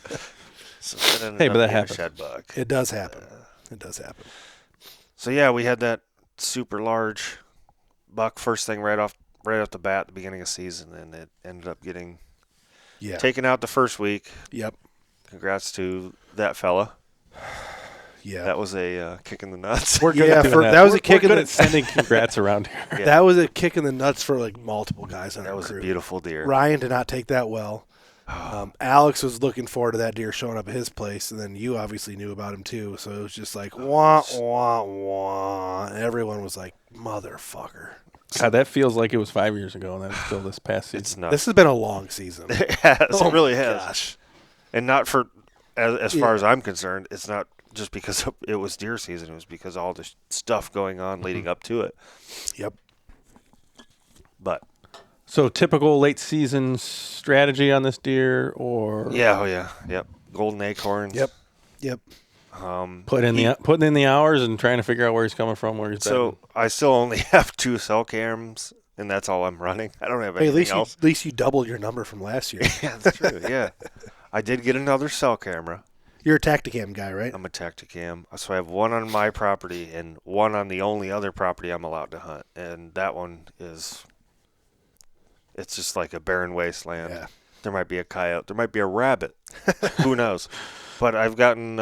[SPEAKER 3] Hey, but that happens.
[SPEAKER 9] Shed buck.
[SPEAKER 4] It does happen. It does happen.
[SPEAKER 9] So yeah, we had that super large buck first thing right off the bat at the beginning of season, and it ended up getting taken out the first week.
[SPEAKER 4] Yep.
[SPEAKER 9] Congrats to that fella.
[SPEAKER 4] Yeah,
[SPEAKER 9] that was a kick in the nuts.
[SPEAKER 3] We're good at doing that.
[SPEAKER 4] That was a kick in
[SPEAKER 3] the
[SPEAKER 4] the
[SPEAKER 3] sending congrats around here.
[SPEAKER 4] Yeah. That was a kick in the nuts for like multiple guys on our crew.
[SPEAKER 9] That was a beautiful deer.
[SPEAKER 4] Ryan did not take that well. Alex was looking forward to that deer showing up at his place, and then you obviously knew about him too. So it was just like wah wah wah. And everyone was like, "Motherfucker."
[SPEAKER 3] God, that feels like it was 5 years ago, and that's still this past season.
[SPEAKER 9] It's nuts.
[SPEAKER 4] This has been a long season.
[SPEAKER 9] It has. It really has.
[SPEAKER 4] Gosh.
[SPEAKER 9] And not for, as far as I'm concerned, it's not just because it was deer season. It was because all the stuff going on leading up to it.
[SPEAKER 4] Yep.
[SPEAKER 9] But.
[SPEAKER 3] So typical late season strategy on this deer, or
[SPEAKER 9] yep, golden acorns.
[SPEAKER 4] Yep.
[SPEAKER 3] Putting in the hours and trying to figure out where he's coming from, where he's been.
[SPEAKER 9] So I still only have 2 cell cams, and that's all I'm running. I don't have anything else.
[SPEAKER 4] At least you doubled your number from last year.
[SPEAKER 9] Yeah, that's true. Yeah, I did get another cell camera.
[SPEAKER 4] You're a Tacticam guy, right?
[SPEAKER 9] I'm a Tacticam, so I have one on my property and one on the only other property I'm allowed to hunt, and that one is. It's just like a barren wasteland.
[SPEAKER 4] Yeah.
[SPEAKER 9] There might be a coyote. There might be a rabbit. Who knows? But I've gotten,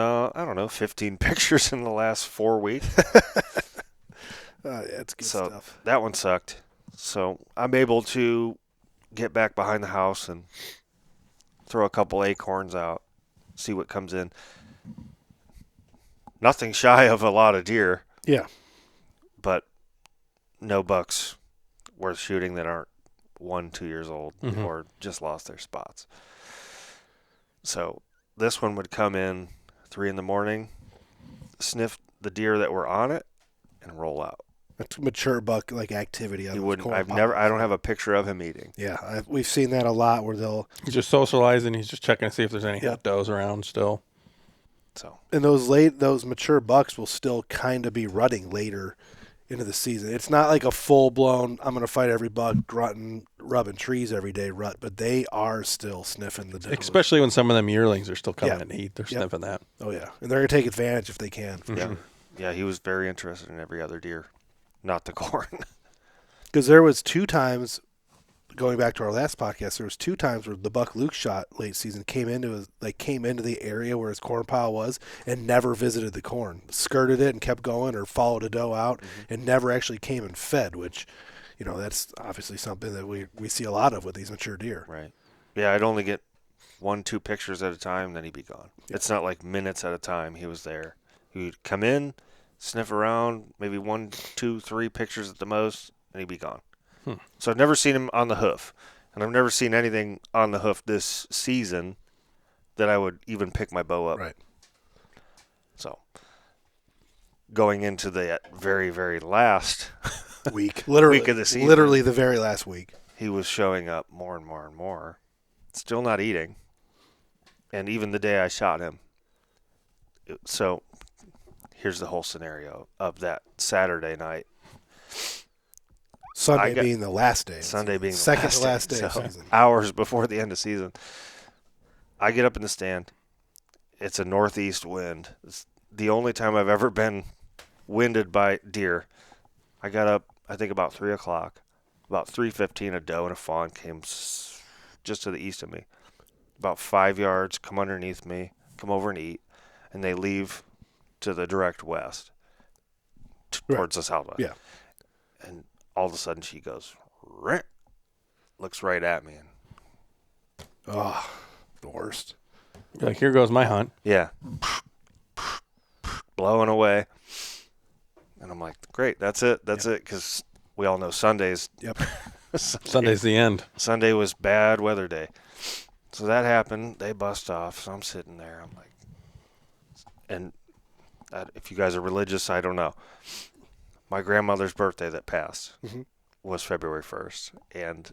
[SPEAKER 9] 15 pictures in the last 4 weeks.
[SPEAKER 4] That's good
[SPEAKER 9] so
[SPEAKER 4] stuff.
[SPEAKER 9] That one sucked. So I'm able to get back behind the house and throw a couple acorns out, see what comes in. Nothing shy of a lot of deer.
[SPEAKER 4] Yeah.
[SPEAKER 9] But no bucks worth shooting that aren't 1-2 years old or just lost their spots. So this one would come in 3 a.m, sniff the deer that were on it, and roll out.
[SPEAKER 4] A mature buck like activity.
[SPEAKER 9] He wouldn't. I don't have a picture of him eating.
[SPEAKER 4] Yeah, we've seen that a lot where he's
[SPEAKER 3] just socializing. He's just checking to see if there's any does around still.
[SPEAKER 9] So
[SPEAKER 4] and those mature bucks will still kind of be rutting later into the season. It's not like a full blown I'm going to fight every buck rubbing trees every day rut, but they are still sniffing the.
[SPEAKER 3] Especially when some of them yearlings are still coming in heat. They're sniffing that.
[SPEAKER 4] Oh yeah, and they're going to take advantage if they can.
[SPEAKER 9] Yeah, yeah. He was very interested in every other deer. Not the corn.
[SPEAKER 4] Because there was 2 times, going back to our last podcast, there was 2 times where the buck Luke shot late season came into the area where his corn pile was and never visited the corn, skirted it and kept going, or followed a doe out and never actually came and fed. Which, that's obviously something that we see a lot of with these mature deer.
[SPEAKER 9] Right. Yeah, I'd only get 1-2 pictures at a time, then he'd be gone. Yeah. It's not like minutes at a time. He was there. He would come in, sniff around, maybe 1, 2, 3 pictures at the most, and he'd be gone. So I've never seen him on the hoof, and I've never seen anything on the hoof this season that I would even pick my bow up.
[SPEAKER 4] Right.
[SPEAKER 9] So going into the very, very last
[SPEAKER 4] week
[SPEAKER 9] of the season,
[SPEAKER 4] literally the very last week,
[SPEAKER 9] he was showing up more and more and more, still not eating, and even the day I shot him. So here's the whole scenario of that Saturday night.
[SPEAKER 4] Sunday being the last day.
[SPEAKER 9] Sunday being the
[SPEAKER 4] second to last day of
[SPEAKER 9] so
[SPEAKER 4] season.
[SPEAKER 9] Hours before the end of season. I get up in the stand. It's a northeast wind. It's the only time I've ever been winded by deer. I got up, I think, about 3 o'clock. About 3:15, a doe and a fawn came just to the east of me. About 5 yards, come underneath me, come over and eat, and they leave to the direct west, towards the southwest.
[SPEAKER 4] Yeah.
[SPEAKER 9] And all of a sudden she goes, Rrrt, looks right at me. And
[SPEAKER 4] oh, the worst.
[SPEAKER 3] You're like, here goes my hunt.
[SPEAKER 9] Yeah. Blowing away. And I'm like, great, that's it. That's it. Because we all know Sundays.
[SPEAKER 4] Yep.
[SPEAKER 3] Sunday's the end.
[SPEAKER 9] Sunday was bad weather day. So that happened. They bust off. So I'm sitting there. I'm like, and if you guys are religious, I don't know. My grandmother's birthday that passed was February 1st, and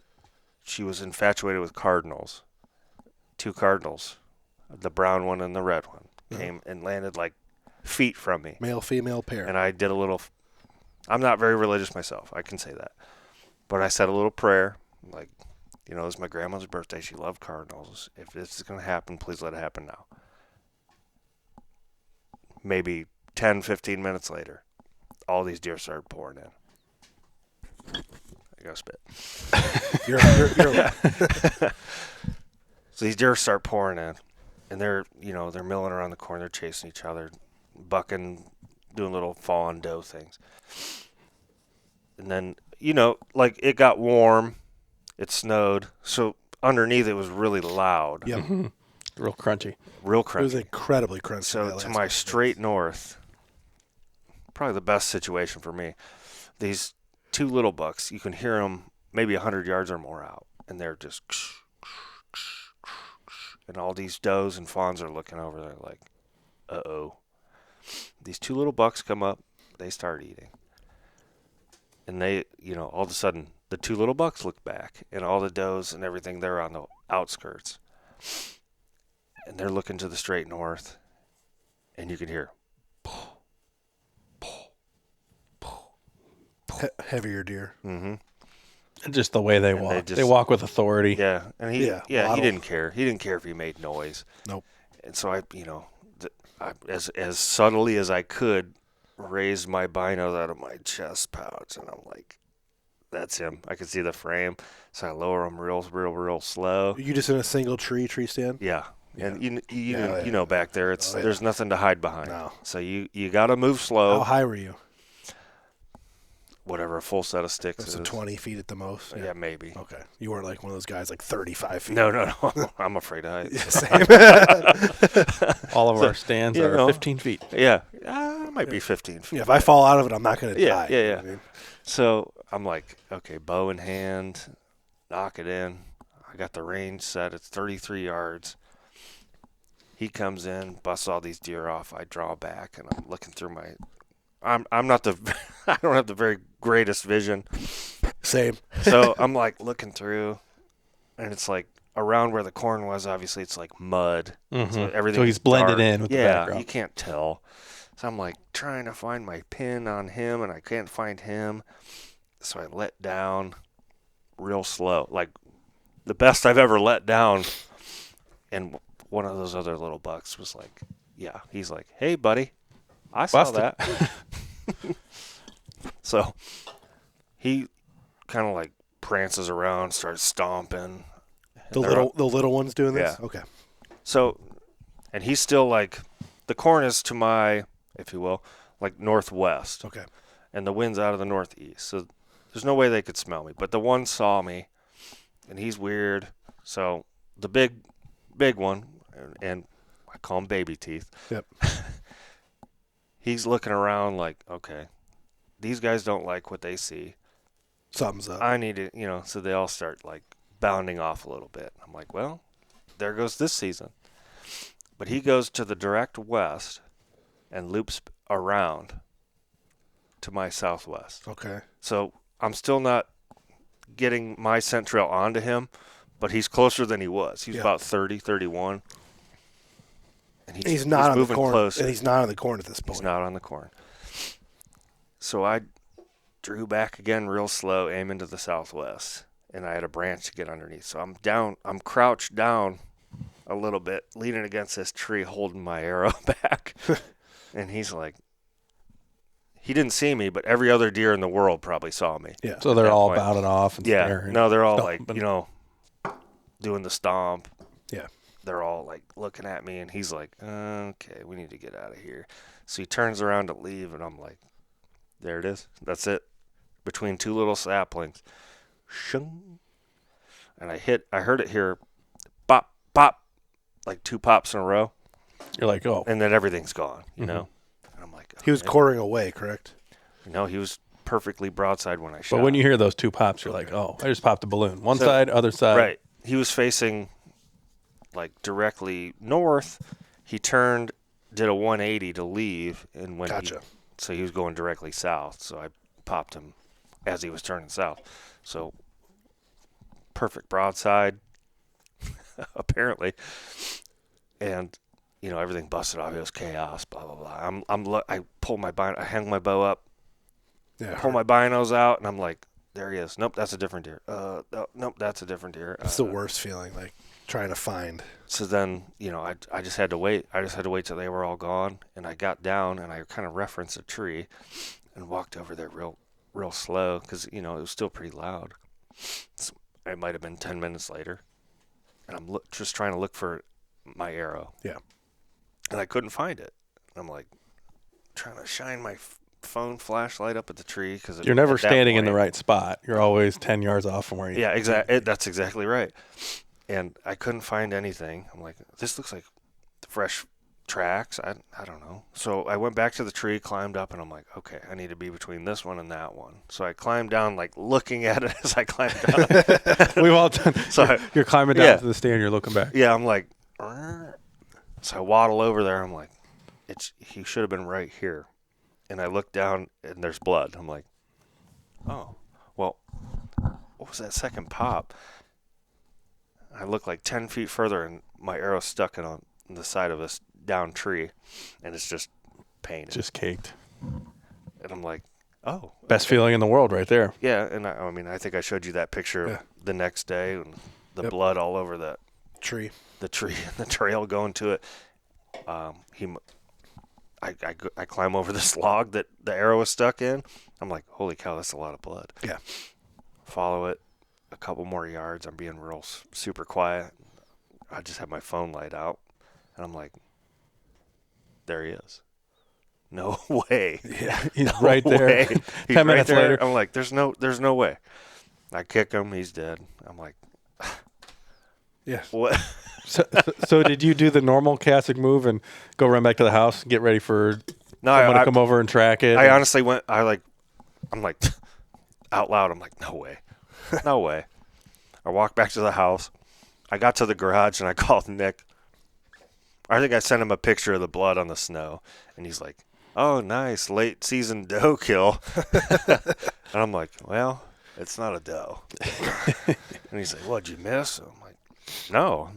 [SPEAKER 9] she was infatuated with cardinals. 2 cardinals, the brown one and the red one, came and landed like feet from me.
[SPEAKER 4] Male-female pair.
[SPEAKER 9] And I did a little, I'm not very religious myself, I can say that. But I said a little prayer, like, it's my grandmother's birthday. She loved cardinals. If this is going to happen, please let it happen now. Maybe 10, 15 minutes later, all these deer started pouring in. I gotta spit.
[SPEAKER 4] You're
[SPEAKER 9] So these deer start pouring in, and they're milling around the corner, they're chasing each other, bucking, doing little fawn doe things. And then, it got warm, it snowed, so underneath it was really loud.
[SPEAKER 4] Yep.
[SPEAKER 3] Real crunchy.
[SPEAKER 9] Real crunchy.
[SPEAKER 4] It was incredibly crunchy.
[SPEAKER 9] So to my straight north, probably the best situation for me, these 2 little bucks, you can hear them maybe 100 yards or more out, and they're just, and all these does and fawns are looking over there like, uh-oh. These 2 little bucks come up, they start eating. And they, all of a sudden, the 2 little bucks look back, and all the does and everything, they're on the outskirts. And they're looking to the straight north, and you can hear,
[SPEAKER 4] heavier deer.
[SPEAKER 9] mm-hmm.
[SPEAKER 3] Just the way they walk. They walk with authority.
[SPEAKER 9] Yeah, and he didn't care. He didn't care if he made noise.
[SPEAKER 4] Nope.
[SPEAKER 9] And so I as subtly as I could, raised my binos out of my chest pouch, and I'm like, that's him. I could see the frame, so I lower him real slow.
[SPEAKER 4] You just in a single tree stand?
[SPEAKER 9] Yeah. And you know back there, there's nothing to hide behind.
[SPEAKER 4] No.
[SPEAKER 9] So you got to move slow.
[SPEAKER 4] How high were you?
[SPEAKER 9] whatever a full set of sticks
[SPEAKER 4] So
[SPEAKER 9] is.
[SPEAKER 4] 20 feet at the most?
[SPEAKER 9] Yeah, maybe.
[SPEAKER 4] Okay. You weren't like one of those guys like 35 feet.
[SPEAKER 9] No. I'm afraid of heights.
[SPEAKER 4] Same.
[SPEAKER 3] All of our stands
[SPEAKER 9] you
[SPEAKER 3] are
[SPEAKER 9] know.
[SPEAKER 3] 15 feet.
[SPEAKER 9] Yeah. It might be 15 feet.
[SPEAKER 4] Yeah, if I fall out of it, I'm not going to die.
[SPEAKER 9] Yeah.
[SPEAKER 4] You know what I mean?
[SPEAKER 9] So I'm like, okay, bow in hand, knock it in. I got the range set. It's 33 yards. He comes in, busts all these deer off. I draw back, and I'm looking through my. I'm not the. I don't have the very greatest vision.
[SPEAKER 4] Same.
[SPEAKER 9] So I'm like looking through, and it's like around where the corn was. Obviously, it's like mud.
[SPEAKER 3] Mm-hmm.
[SPEAKER 9] So everything.
[SPEAKER 3] So he's
[SPEAKER 9] is
[SPEAKER 3] blended
[SPEAKER 9] dark.
[SPEAKER 3] in with the
[SPEAKER 9] Yeah,
[SPEAKER 3] background.
[SPEAKER 9] you can't tell. So I'm like trying to find my pin on him, and I can't find him. So I let down real slow, like the best I've ever let down. And one of those other little bucks was like, yeah, he's like, hey, buddy, I saw
[SPEAKER 3] Busted.
[SPEAKER 9] that. So he kind of like prances around, starts stomping.
[SPEAKER 4] The little ones doing this?
[SPEAKER 9] Yeah.
[SPEAKER 4] Okay.
[SPEAKER 9] So, and he's still like, the corn is to my, if you will, like northwest.
[SPEAKER 4] Okay.
[SPEAKER 9] And the wind's out of the northeast. So there's no way they could smell me. But the one saw me, and he's weird. So the big one, and I call him Baby Teeth.
[SPEAKER 4] Yep.
[SPEAKER 9] He's looking around like, okay, these guys don't like what they see.
[SPEAKER 4] Something's up.
[SPEAKER 9] I need to, so they all start like bounding off a little bit. I'm like, well, there goes this season. But he goes to the direct west and loops around to my southwest.
[SPEAKER 4] Okay.
[SPEAKER 9] So I'm still not getting my scent trail onto him, but he's closer than he was. He's about 30, 31. And
[SPEAKER 4] he's not on the corn.
[SPEAKER 9] Closer.
[SPEAKER 4] And he's not on the corn at this point.
[SPEAKER 9] He's not on the corn. So I drew back again real slow, aiming to the southwest. And I had a branch to get underneath. So I'm crouched down a little bit, leaning against this tree, holding my arrow back. And he's like, he didn't see me, but every other deer in the world probably saw me.
[SPEAKER 4] Yeah.
[SPEAKER 3] So they're all bounding off. And
[SPEAKER 9] Yeah.
[SPEAKER 3] staring.
[SPEAKER 9] No, they're all
[SPEAKER 3] Stomping.
[SPEAKER 9] like, doing the stomp.
[SPEAKER 4] Yeah.
[SPEAKER 9] They're all like looking at me, and he's like, okay, we need to get out of here. So he turns around to leave, and I'm like, there it is. That's it. Between two little saplings. Shung. And I heard it here, pop, pop, like two pops in a row.
[SPEAKER 3] You're like, oh.
[SPEAKER 9] And then everything's gone, you know? And I'm like,
[SPEAKER 4] He was quartering away, correct?
[SPEAKER 9] No, he was perfectly broadside when I shot.
[SPEAKER 3] But when you hear those two pops, you're like, oh, I just popped a balloon. One side, other side.
[SPEAKER 9] Right. He was facing like directly north. He turned, did a 180 to leave, and when so he was going directly south. So I popped him as he was turning south. So perfect broadside, apparently, and everything busted off. It was chaos. Blah blah blah. I pull my I hang my bow up.
[SPEAKER 4] Yeah.
[SPEAKER 9] Pull my binos out, and I'm like, there he is. Nope, that's a different deer. Nope, that's a different deer.
[SPEAKER 4] It's the worst feeling, like trying to find.
[SPEAKER 9] So then, I just had to wait. I just had to wait till they were all gone, and I got down and I kind of referenced a tree, and walked over there real slow because it was still pretty loud. So it might have been 10 minutes later, and I'm just trying to look for my arrow.
[SPEAKER 4] Yeah.
[SPEAKER 9] And I couldn't find it. I'm like trying to shine my phone flashlight up at the tree because
[SPEAKER 3] you're never standing in the right spot. You're always 10 yards off from where you.
[SPEAKER 9] Yeah, exactly. That's exactly right. And I couldn't find anything. I'm like, this looks like fresh tracks. I don't know. So I went back to the tree, climbed up, and I'm like, okay, I need to be between this one and that one. So I climbed down, like looking at it as I climbed down.
[SPEAKER 3] We've all done.
[SPEAKER 9] So
[SPEAKER 3] you're climbing down to the stand. You're looking back.
[SPEAKER 9] Yeah, I'm like, so I waddle over there. I'm like, he should have been right here. And I look down, and there's blood. I'm like, oh, well, what was that second pop? I look like 10 feet further, and my arrow's stuck on the side of this down tree, and it's just painted.
[SPEAKER 3] Just caked.
[SPEAKER 9] And I'm like, oh.
[SPEAKER 3] Best feeling in the world right there.
[SPEAKER 9] Yeah, and I think I showed you that picture the next day, and the blood all over that
[SPEAKER 4] tree.
[SPEAKER 9] The tree and the trail going to it. I climb over this log that the arrow was stuck in. I'm like, holy cow, that's a lot of blood.
[SPEAKER 4] Yeah.
[SPEAKER 9] Follow it a couple more yards. I'm being real super quiet. I just have my phone light out, and I'm like, there he is. no way.
[SPEAKER 3] Yeah, he's
[SPEAKER 9] No
[SPEAKER 3] right there.
[SPEAKER 9] way. He's
[SPEAKER 3] 10
[SPEAKER 9] right
[SPEAKER 3] minutes
[SPEAKER 9] there.
[SPEAKER 3] later.
[SPEAKER 9] I'm like, there's no way. I kick him. He's dead. I'm like,
[SPEAKER 4] Yeah.
[SPEAKER 9] what?
[SPEAKER 3] So did you do the normal Kacic move and go run back to the house and get ready for
[SPEAKER 9] No,
[SPEAKER 3] someone to come over and track it?
[SPEAKER 9] I honestly went. I'm like, out loud. I'm like, no way, no way. I walked back to the house. I got to the garage and I called Nick. I think I sent him a picture of the blood on the snow, and he's like, "Oh, nice, late season doe kill." And I'm like, "Well, it's not a doe." And he's like, "What'd you miss?" I'm like, "No,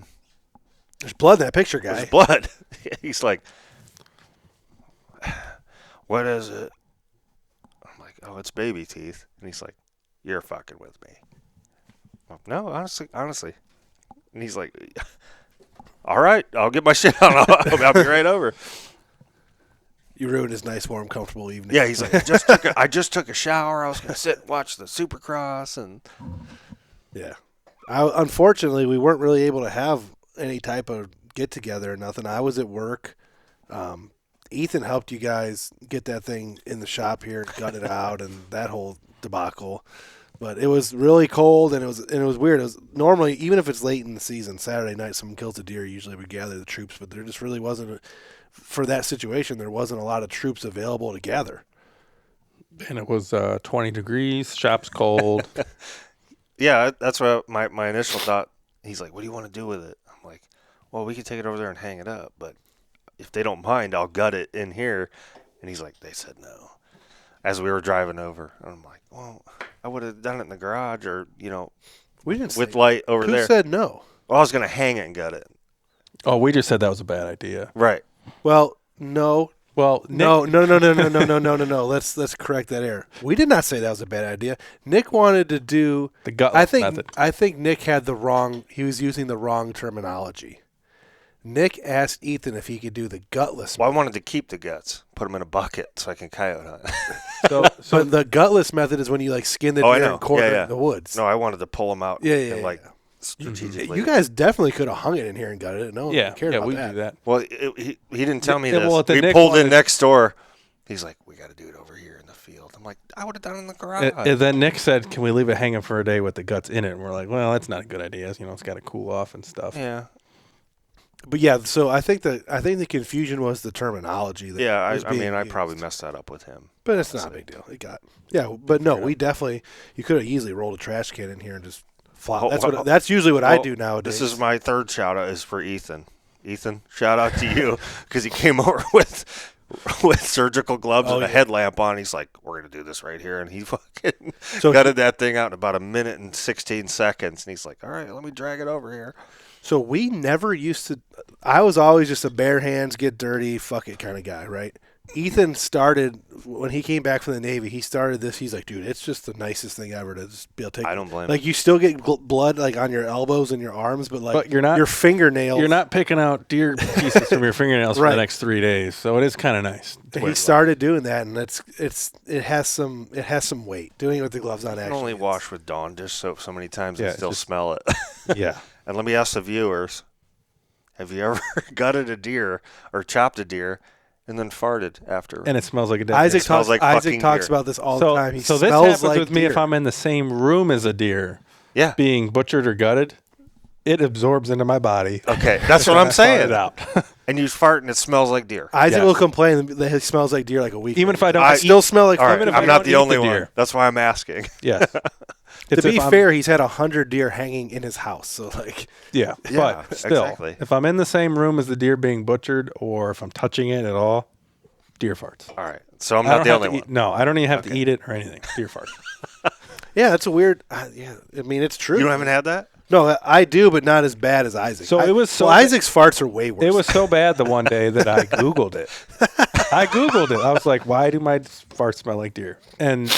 [SPEAKER 4] There's blood in that picture, guy.
[SPEAKER 9] there's blood." He's like, "What is it?" I'm like, "Oh, it's baby teeth." And he's like, "You're fucking with me." I'm like, "No, honestly." And he's like, "All right, I'll get my shit on. I'll be right over."
[SPEAKER 4] You ruined his nice, warm, comfortable evening.
[SPEAKER 9] Yeah, he's like, I just took a shower. I was gonna sit and watch the Supercross, and
[SPEAKER 4] Yeah. Unfortunately, we weren't really able to have any type of get together or nothing. I was at work. Ethan helped you guys get that thing in the shop here and gut it out and that whole debacle. But it was really cold and it was weird. It was normally, even if it's late in the season, Saturday night, someone kills a deer. Usually we gather the troops, but there just really wasn't for that situation. There wasn't a lot of troops available to gather.
[SPEAKER 3] And it was 20 degrees, shop's cold.
[SPEAKER 9] yeah, that's what my initial thought. He's like, "What do you want to do with it?" I'm like, "Well, we could take it over there and hang it up, but if they don't mind, I'll gut it in here." And he's like, "They said no." As we were driving over, and I'm like, "Well, I would have done it in the garage, or
[SPEAKER 4] We didn't
[SPEAKER 9] with
[SPEAKER 4] say,
[SPEAKER 9] light over
[SPEAKER 4] who
[SPEAKER 9] there."
[SPEAKER 4] said no?
[SPEAKER 9] Well, I was gonna hang it and gut it.
[SPEAKER 3] Oh, we just said that was a bad idea.
[SPEAKER 9] Right.
[SPEAKER 4] Well, no.
[SPEAKER 3] Well,
[SPEAKER 4] No. Let's correct that error. We did not say that was a bad idea. Nick wanted to do
[SPEAKER 3] the gutless method.
[SPEAKER 4] I think Nick had he was using the wrong terminology. Nick asked Ethan if he could do the gutless.
[SPEAKER 9] Well, I wanted to keep the guts, put them in a bucket so I can coyote hunt.
[SPEAKER 4] But the gutless method is when you skin the deer and quarter it in the woods.
[SPEAKER 9] No, I wanted to pull them out.
[SPEAKER 4] Yeah.
[SPEAKER 9] Strategically.
[SPEAKER 4] You guys definitely could have hung it in here and gutted it. No one cared about
[SPEAKER 3] we
[SPEAKER 4] that.
[SPEAKER 3] do that.
[SPEAKER 9] Well, he didn't tell me
[SPEAKER 3] Yeah,
[SPEAKER 9] this.
[SPEAKER 3] well, the
[SPEAKER 9] We
[SPEAKER 3] Nick
[SPEAKER 9] pulled in
[SPEAKER 3] wanted-
[SPEAKER 9] next door. He's like, "We got to do it over here in the field." I'm like, "I would have done it in the garage."
[SPEAKER 3] And then Nick said, "Can we leave it hanging for a day with the guts in it?" And we're like, "Well, that's not a good idea. It's got to cool off and stuff."
[SPEAKER 9] Yeah.
[SPEAKER 4] But yeah, so I think the confusion was the terminology. That
[SPEAKER 9] Yeah,
[SPEAKER 4] was
[SPEAKER 9] I
[SPEAKER 4] being
[SPEAKER 9] mean, I
[SPEAKER 4] used.
[SPEAKER 9] probably messed that up with him.
[SPEAKER 4] But it's not a big deal. But no, we definitely, you could have easily rolled a trash can in here and just flop. That's usually what I do nowadays.
[SPEAKER 9] This is my third shout out is for Ethan. Ethan, shout out to you because he came over with surgical gloves and a headlamp on. He's like, "We're gonna do this right here," and he fucking gutted that thing out in about a minute and 16 seconds. And he's like, "All right, let me drag it over here."
[SPEAKER 4] So we never used to. I was always just a bare hands, get dirty, fuck it kind of guy, right? Ethan started when he came back from the Navy. He started this. He's like, "Dude, it's just the nicest thing ever to just be able to take."
[SPEAKER 9] I don't blame him.
[SPEAKER 4] You still get blood on your elbows and your arms, but
[SPEAKER 3] you're not
[SPEAKER 4] your fingernails.
[SPEAKER 3] You're not picking out deer pieces from your fingernails for
[SPEAKER 4] Right.
[SPEAKER 3] the next 3 days, so it is kind of nice.
[SPEAKER 4] He started doing that, and it has some weight. Doing it with the gloves on.
[SPEAKER 9] I can
[SPEAKER 4] Actually,
[SPEAKER 9] only wash with Dawn dish soap so many times and
[SPEAKER 3] Yeah,
[SPEAKER 9] still
[SPEAKER 3] just-
[SPEAKER 9] smell it.
[SPEAKER 3] Yeah.
[SPEAKER 9] And let me ask the viewers, have you ever gutted a deer or chopped a deer and then farted after?
[SPEAKER 3] And it smells like a dead
[SPEAKER 4] Isaac
[SPEAKER 3] deer.
[SPEAKER 9] smells
[SPEAKER 4] talks.
[SPEAKER 9] like
[SPEAKER 4] Isaac
[SPEAKER 9] fucking
[SPEAKER 4] talks
[SPEAKER 9] deer.
[SPEAKER 4] about this all the time. He
[SPEAKER 3] So this
[SPEAKER 4] smells
[SPEAKER 3] happens
[SPEAKER 4] like
[SPEAKER 3] with me if
[SPEAKER 4] deer.
[SPEAKER 3] I'm in the same room as a deer
[SPEAKER 9] Yeah.
[SPEAKER 3] being butchered or gutted. It absorbs into my body.
[SPEAKER 9] Okay, that's what I'm
[SPEAKER 3] I fart
[SPEAKER 9] saying.
[SPEAKER 3] it out.
[SPEAKER 9] And you fart and it smells like deer.
[SPEAKER 4] Isaac
[SPEAKER 3] Yes.
[SPEAKER 4] will complain that it smells like deer like a week.
[SPEAKER 3] Even if I don't
[SPEAKER 4] I
[SPEAKER 3] eat-
[SPEAKER 4] still smell like.
[SPEAKER 9] All right,
[SPEAKER 3] Even if I
[SPEAKER 9] I'm not
[SPEAKER 3] don't
[SPEAKER 9] the
[SPEAKER 3] eat
[SPEAKER 9] only
[SPEAKER 3] the
[SPEAKER 9] one.
[SPEAKER 3] deer.
[SPEAKER 9] That's why I'm asking.
[SPEAKER 3] Yes.
[SPEAKER 4] To
[SPEAKER 3] It's
[SPEAKER 4] be
[SPEAKER 3] if I'm-
[SPEAKER 4] fair, he's had 100 deer hanging in his house. So
[SPEAKER 3] Yeah,
[SPEAKER 9] Yeah,
[SPEAKER 3] but still,
[SPEAKER 9] exactly.
[SPEAKER 3] if I'm in the same room as the deer being butchered, or if I'm touching it at all, deer farts.
[SPEAKER 9] All right, so I'm
[SPEAKER 3] I
[SPEAKER 9] not
[SPEAKER 3] don't
[SPEAKER 9] the
[SPEAKER 3] have
[SPEAKER 9] only
[SPEAKER 3] to
[SPEAKER 9] one.
[SPEAKER 3] eat, no, I don't even have to eat it or anything. Deer farts.
[SPEAKER 4] yeah, that's a weird. Yeah, I mean it's true.
[SPEAKER 9] You haven't had that?
[SPEAKER 4] No, I do, but not as bad as Isaac.
[SPEAKER 3] So it was so
[SPEAKER 4] well,
[SPEAKER 3] bad-
[SPEAKER 4] Isaac's farts are way worse.
[SPEAKER 3] It was so bad the one day that I Googled it. I was like, why do my farts smell like deer? And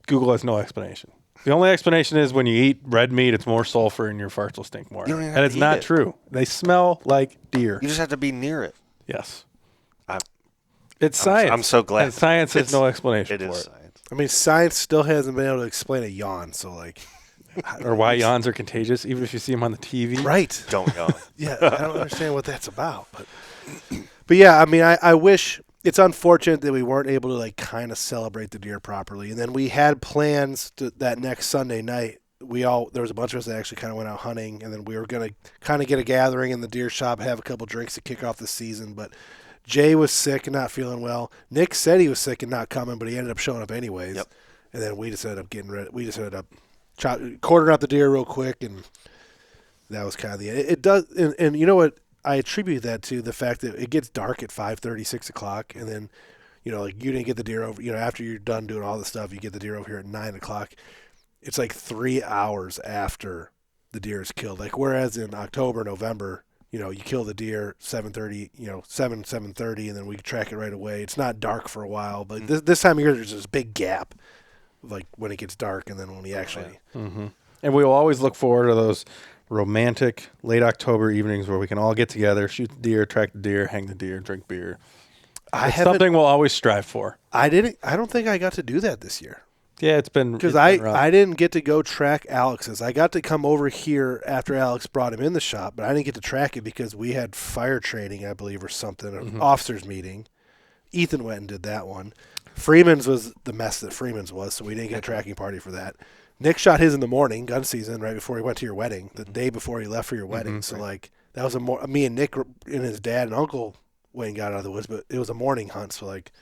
[SPEAKER 3] Google has no explanation. The only explanation is when you eat red meat, it's more sulfur and your farts will stink more.
[SPEAKER 9] You don't even
[SPEAKER 3] And
[SPEAKER 9] have
[SPEAKER 3] it's
[SPEAKER 9] to eat
[SPEAKER 3] not
[SPEAKER 9] it.
[SPEAKER 3] true. They smell like deer.
[SPEAKER 9] You just have to be near it.
[SPEAKER 3] Yes.
[SPEAKER 9] I'm-
[SPEAKER 3] It's science.
[SPEAKER 9] I'm so glad.
[SPEAKER 3] And science has no explanation
[SPEAKER 9] It
[SPEAKER 3] for
[SPEAKER 9] is
[SPEAKER 3] it.
[SPEAKER 9] science.
[SPEAKER 4] I mean, science still hasn't been able to explain a yawn. So
[SPEAKER 3] Or why yawns are contagious, even if you see them on the TV.
[SPEAKER 4] right?
[SPEAKER 9] Don't yawn.
[SPEAKER 4] Yeah, I don't understand what that's about. But yeah, I mean, I wish it's unfortunate that we weren't able to like kind of celebrate the deer properly. And then we had plans that next Sunday night. There was a bunch of us that actually kind of went out hunting, and then we were going to kind of get a gathering in the deer shop, have a couple drinks to kick off the season. But Jay was sick and not feeling well. Nick said he was sick and not coming, but he ended up showing up anyways.
[SPEAKER 9] Yep.
[SPEAKER 4] And then we just ended up getting ready. We just ended up quartering out the deer real quick, and that was kind of the end. It does, and you know what? I attribute that to the fact that it gets dark at 5:30, 6 o'clock, and then, like you didn't get the deer over. After you're done doing all the stuff, you get the deer over here at 9 o'clock. It's like 3 hours after the deer is killed. Like whereas in October, November, you kill the deer 7:30, 7:30, and then we track it right away. It's not dark for a while, but this time of year there's this big gap, like when it gets dark and then when we actually.
[SPEAKER 3] Mm-hmm. And we will always look forward to those romantic late October evenings where we can all get together, shoot the deer, track the deer, hang the deer, drink beer. It's something we'll always strive for. I
[SPEAKER 4] don't think I got to do that this year.
[SPEAKER 3] Yeah, it's been
[SPEAKER 4] because I didn't get to go track Alex's. I got to come over here after Alex brought him in the shop, but I didn't get to track it because we had fire training, I believe, or something, an officers meeting. Ethan went and did that one. Freeman's was the mess that Freeman's was, so we didn't get a tracking party for that. Nick shot his in the morning, gun season, right before he went to your wedding, the day before he left for your wedding. So like that was me and Nick and his dad and uncle went and got out of the woods, but it was a morning hunt, so like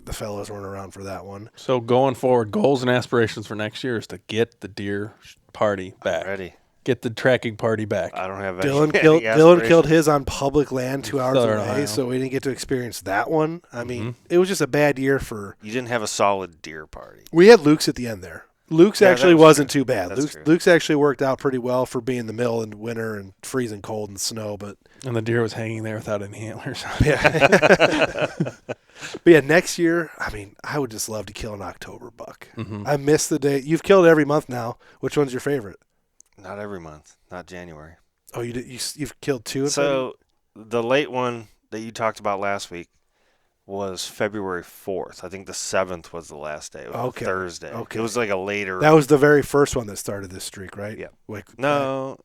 [SPEAKER 4] the fellows weren't around for that one.
[SPEAKER 3] So going forward, goals and aspirations for next year is to get the deer party back.
[SPEAKER 9] Ready.
[SPEAKER 3] Get the tracking party back.
[SPEAKER 9] I don't have
[SPEAKER 4] Dylan killed his on public land 2 hours
[SPEAKER 3] Southern
[SPEAKER 4] away,
[SPEAKER 3] Ohio.
[SPEAKER 4] So we didn't get to experience that one. I mean, it was just a bad year for.
[SPEAKER 9] You didn't have a solid deer party.
[SPEAKER 4] We had Luke's at the end there. Luke's actually wasn't too bad.
[SPEAKER 9] That's true.
[SPEAKER 4] Luke's actually worked out pretty well for being the mill in winter and freezing cold and snow, but
[SPEAKER 3] and the deer was hanging there without any antlers.
[SPEAKER 4] Yeah. But yeah, next year, I mean, I would just love to kill an October buck. I miss the day. You've killed every month now. Which one's your favorite?
[SPEAKER 9] Not every month. Not January.
[SPEAKER 4] Oh, you've killed two.
[SPEAKER 9] So the late one that you talked about last week was February 4th. I think the 7th was the last day. It was Thursday. Okay. It was like a later.
[SPEAKER 4] That was the very first one that started this streak, right?
[SPEAKER 9] Yeah.
[SPEAKER 4] No,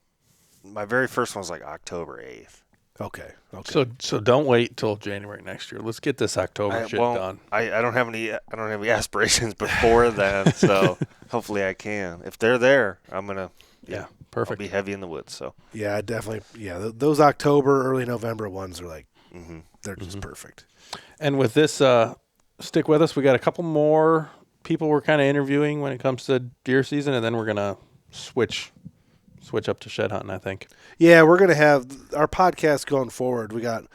[SPEAKER 9] my very first one was like October 8th.
[SPEAKER 4] Okay.
[SPEAKER 3] So don't wait till January next year. Let's get this October done.
[SPEAKER 9] I don't have any aspirations before then, so hopefully I can. If they're there, I'm gonna
[SPEAKER 3] perfect.
[SPEAKER 9] I'll be heavy in the woods. So
[SPEAKER 4] yeah, definitely. Yeah, those October, early November ones are like they're just perfect.
[SPEAKER 3] And with this, stick with us. We got a couple more people we're kind of interviewing when it comes to deer season, and then we're gonna switch up to shed hunting, I think.
[SPEAKER 4] Yeah, we're going to have our podcast going forward. We got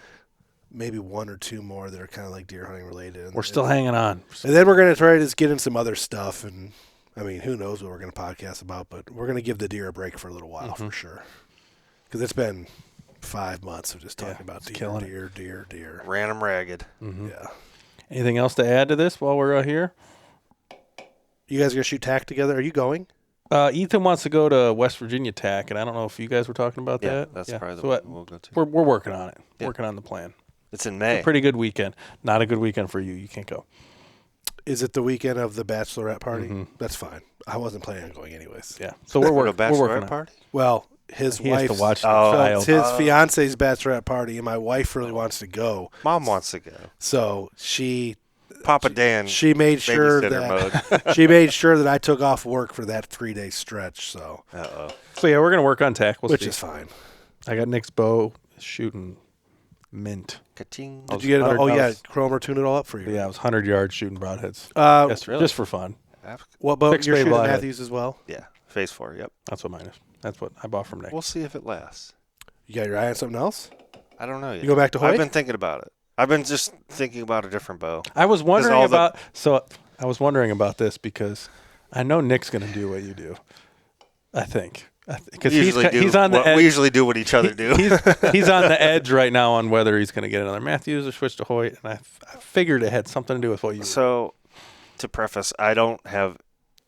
[SPEAKER 4] maybe one or two more that are kind of like deer hunting related. And
[SPEAKER 3] we're still hanging on.
[SPEAKER 4] And then we're going to try to just get in some other stuff. And, I mean, who knows what we're going to podcast about, but we're going to give the deer a break for a little while for sure. Because it's been 5 months of just talking about deer.
[SPEAKER 9] Ran them ragged.
[SPEAKER 4] Yeah.
[SPEAKER 3] Anything else to add to this while we're here?
[SPEAKER 4] You guys going to shoot tack together? Are you going?
[SPEAKER 3] Ethan wants to go to West Virginia TAC, and I don't know if you guys were talking about that.
[SPEAKER 9] That's probably the one we'll go to.
[SPEAKER 3] We're working on it. Working on the plan.
[SPEAKER 9] It's in May.
[SPEAKER 3] It's a pretty good weekend. Not a good weekend for you. You can't go.
[SPEAKER 4] Is it the weekend of the bachelorette party? That's fine. I wasn't planning on going anyways.
[SPEAKER 3] Yeah. So we're working.
[SPEAKER 9] Bachelorette
[SPEAKER 3] we're working
[SPEAKER 9] party?
[SPEAKER 4] Well, his
[SPEAKER 3] he
[SPEAKER 4] wife's
[SPEAKER 3] has to watch
[SPEAKER 4] it's his fiance's bachelorette party, and my wife really wants to go.
[SPEAKER 9] Mom wants to go.
[SPEAKER 4] So
[SPEAKER 9] Papa Dan.
[SPEAKER 4] She made sure that I took off work for that 3-day stretch. So.
[SPEAKER 3] So yeah, we're gonna work on tack,
[SPEAKER 4] which is fine.
[SPEAKER 3] I got Nick's bow shooting mint.
[SPEAKER 9] Ka-ching.
[SPEAKER 4] Did you get it? Oh yeah, Cromer tuned it all up for you.
[SPEAKER 3] Yeah, I was 100 yards shooting broadheads. Just for fun.
[SPEAKER 4] What bow? You're shooting Matthews as well?
[SPEAKER 9] Yeah, phase 4. Yep.
[SPEAKER 3] That's what mine is. That's what I bought from Nick.
[SPEAKER 9] We'll see if it lasts.
[SPEAKER 4] You got your eye on something else?
[SPEAKER 9] I don't know yet.
[SPEAKER 4] You go back to Hoyt?
[SPEAKER 9] I've been thinking about it. I've been just thinking about a different bow.
[SPEAKER 3] I was wondering about this because I know Nick's going to do what you do. I think because he's on the edge.
[SPEAKER 9] We usually do what each other do.
[SPEAKER 3] He's on the edge right now on whether he's going to get another Matthews or switch to Hoyt, and I figured it had something to do with what you.
[SPEAKER 9] So, to preface, I don't have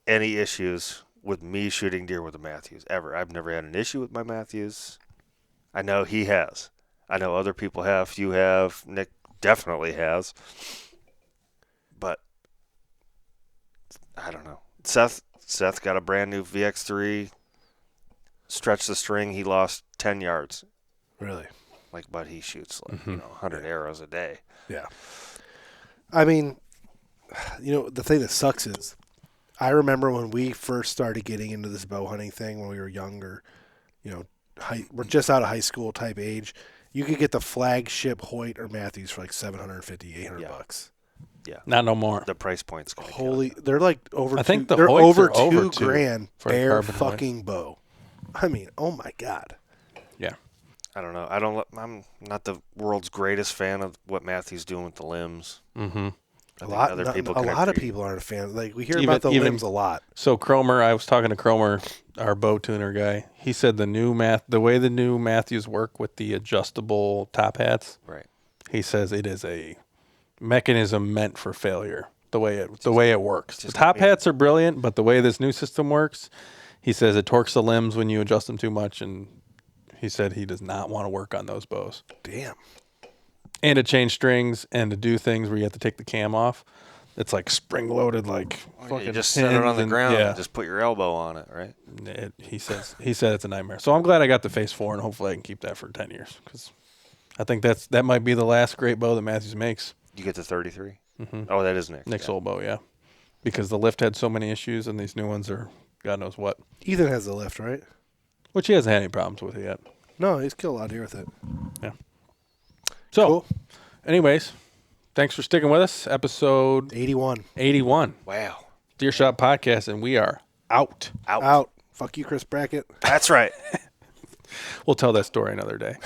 [SPEAKER 9] any issues with me shooting deer with a Matthews ever. I've never had an issue with my Matthews. I know he has. I know other people have. You have. Nick definitely has. But I don't know. Seth got a brand new VX3. Stretched the string. He lost 10 yards.
[SPEAKER 4] Really?
[SPEAKER 9] But he shoots 100 arrows a day.
[SPEAKER 4] Yeah. I mean, the thing that sucks is I remember when we first started getting into this bow hunting thing when we were younger, we're just out of high school type age. You could get the flagship Hoyt or Matthews for like $750, $800.
[SPEAKER 9] Yeah.
[SPEAKER 3] Not no more.
[SPEAKER 9] The price point's gonna
[SPEAKER 4] They're like over.
[SPEAKER 3] I think
[SPEAKER 4] they're
[SPEAKER 3] Hoyts
[SPEAKER 4] over
[SPEAKER 3] are over
[SPEAKER 4] $2,000
[SPEAKER 3] for a
[SPEAKER 4] bare
[SPEAKER 3] carbon
[SPEAKER 4] fucking bow. I mean, oh my god.
[SPEAKER 3] Yeah.
[SPEAKER 9] I don't know. I'm not the world's greatest fan of what Matthew's doing with the limbs.
[SPEAKER 3] Mm-hmm.
[SPEAKER 4] A lot of people aren't a fan. Like we hear about the limbs a lot.
[SPEAKER 3] So Cromer, I was talking to Cromer, our bow tuner guy. He said the way the new Matthews work with the adjustable top hats.
[SPEAKER 9] Right.
[SPEAKER 3] He says it is a mechanism meant for failure. The way it works. The top hats are brilliant, but the way this new system works, he says it torques the limbs when you adjust them too much, and he said he does not want to work on those bows.
[SPEAKER 4] Damn.
[SPEAKER 3] And to change strings and to do things where you have to take the cam off. It's like spring loaded, like fucking.
[SPEAKER 9] You just set it on the ground
[SPEAKER 3] yeah.
[SPEAKER 9] and just put your elbow on it, right?
[SPEAKER 3] He said it's a nightmare. So I'm glad I got the Phase 4, and hopefully I can keep that for 10 years because I think that might be the last great bow that Matthews makes.
[SPEAKER 9] You get the 33.
[SPEAKER 3] Mm-hmm.
[SPEAKER 9] Oh, that is Nick.
[SPEAKER 3] Nick's old bow, yeah. Because the lift had so many issues, and these new ones are God knows what.
[SPEAKER 4] Ethan has the lift, right?
[SPEAKER 3] Which he hasn't had any problems with it yet.
[SPEAKER 4] No, he's killed a lot of deer with it.
[SPEAKER 3] Yeah. So,
[SPEAKER 4] cool.
[SPEAKER 3] Anyways, thanks for sticking with us. Episode
[SPEAKER 4] 81.
[SPEAKER 9] Wow.
[SPEAKER 3] Deer Shot Podcast, and we are out.
[SPEAKER 4] Out. Fuck you, Chris Brackett.
[SPEAKER 9] That's right.
[SPEAKER 3] We'll tell that story another day.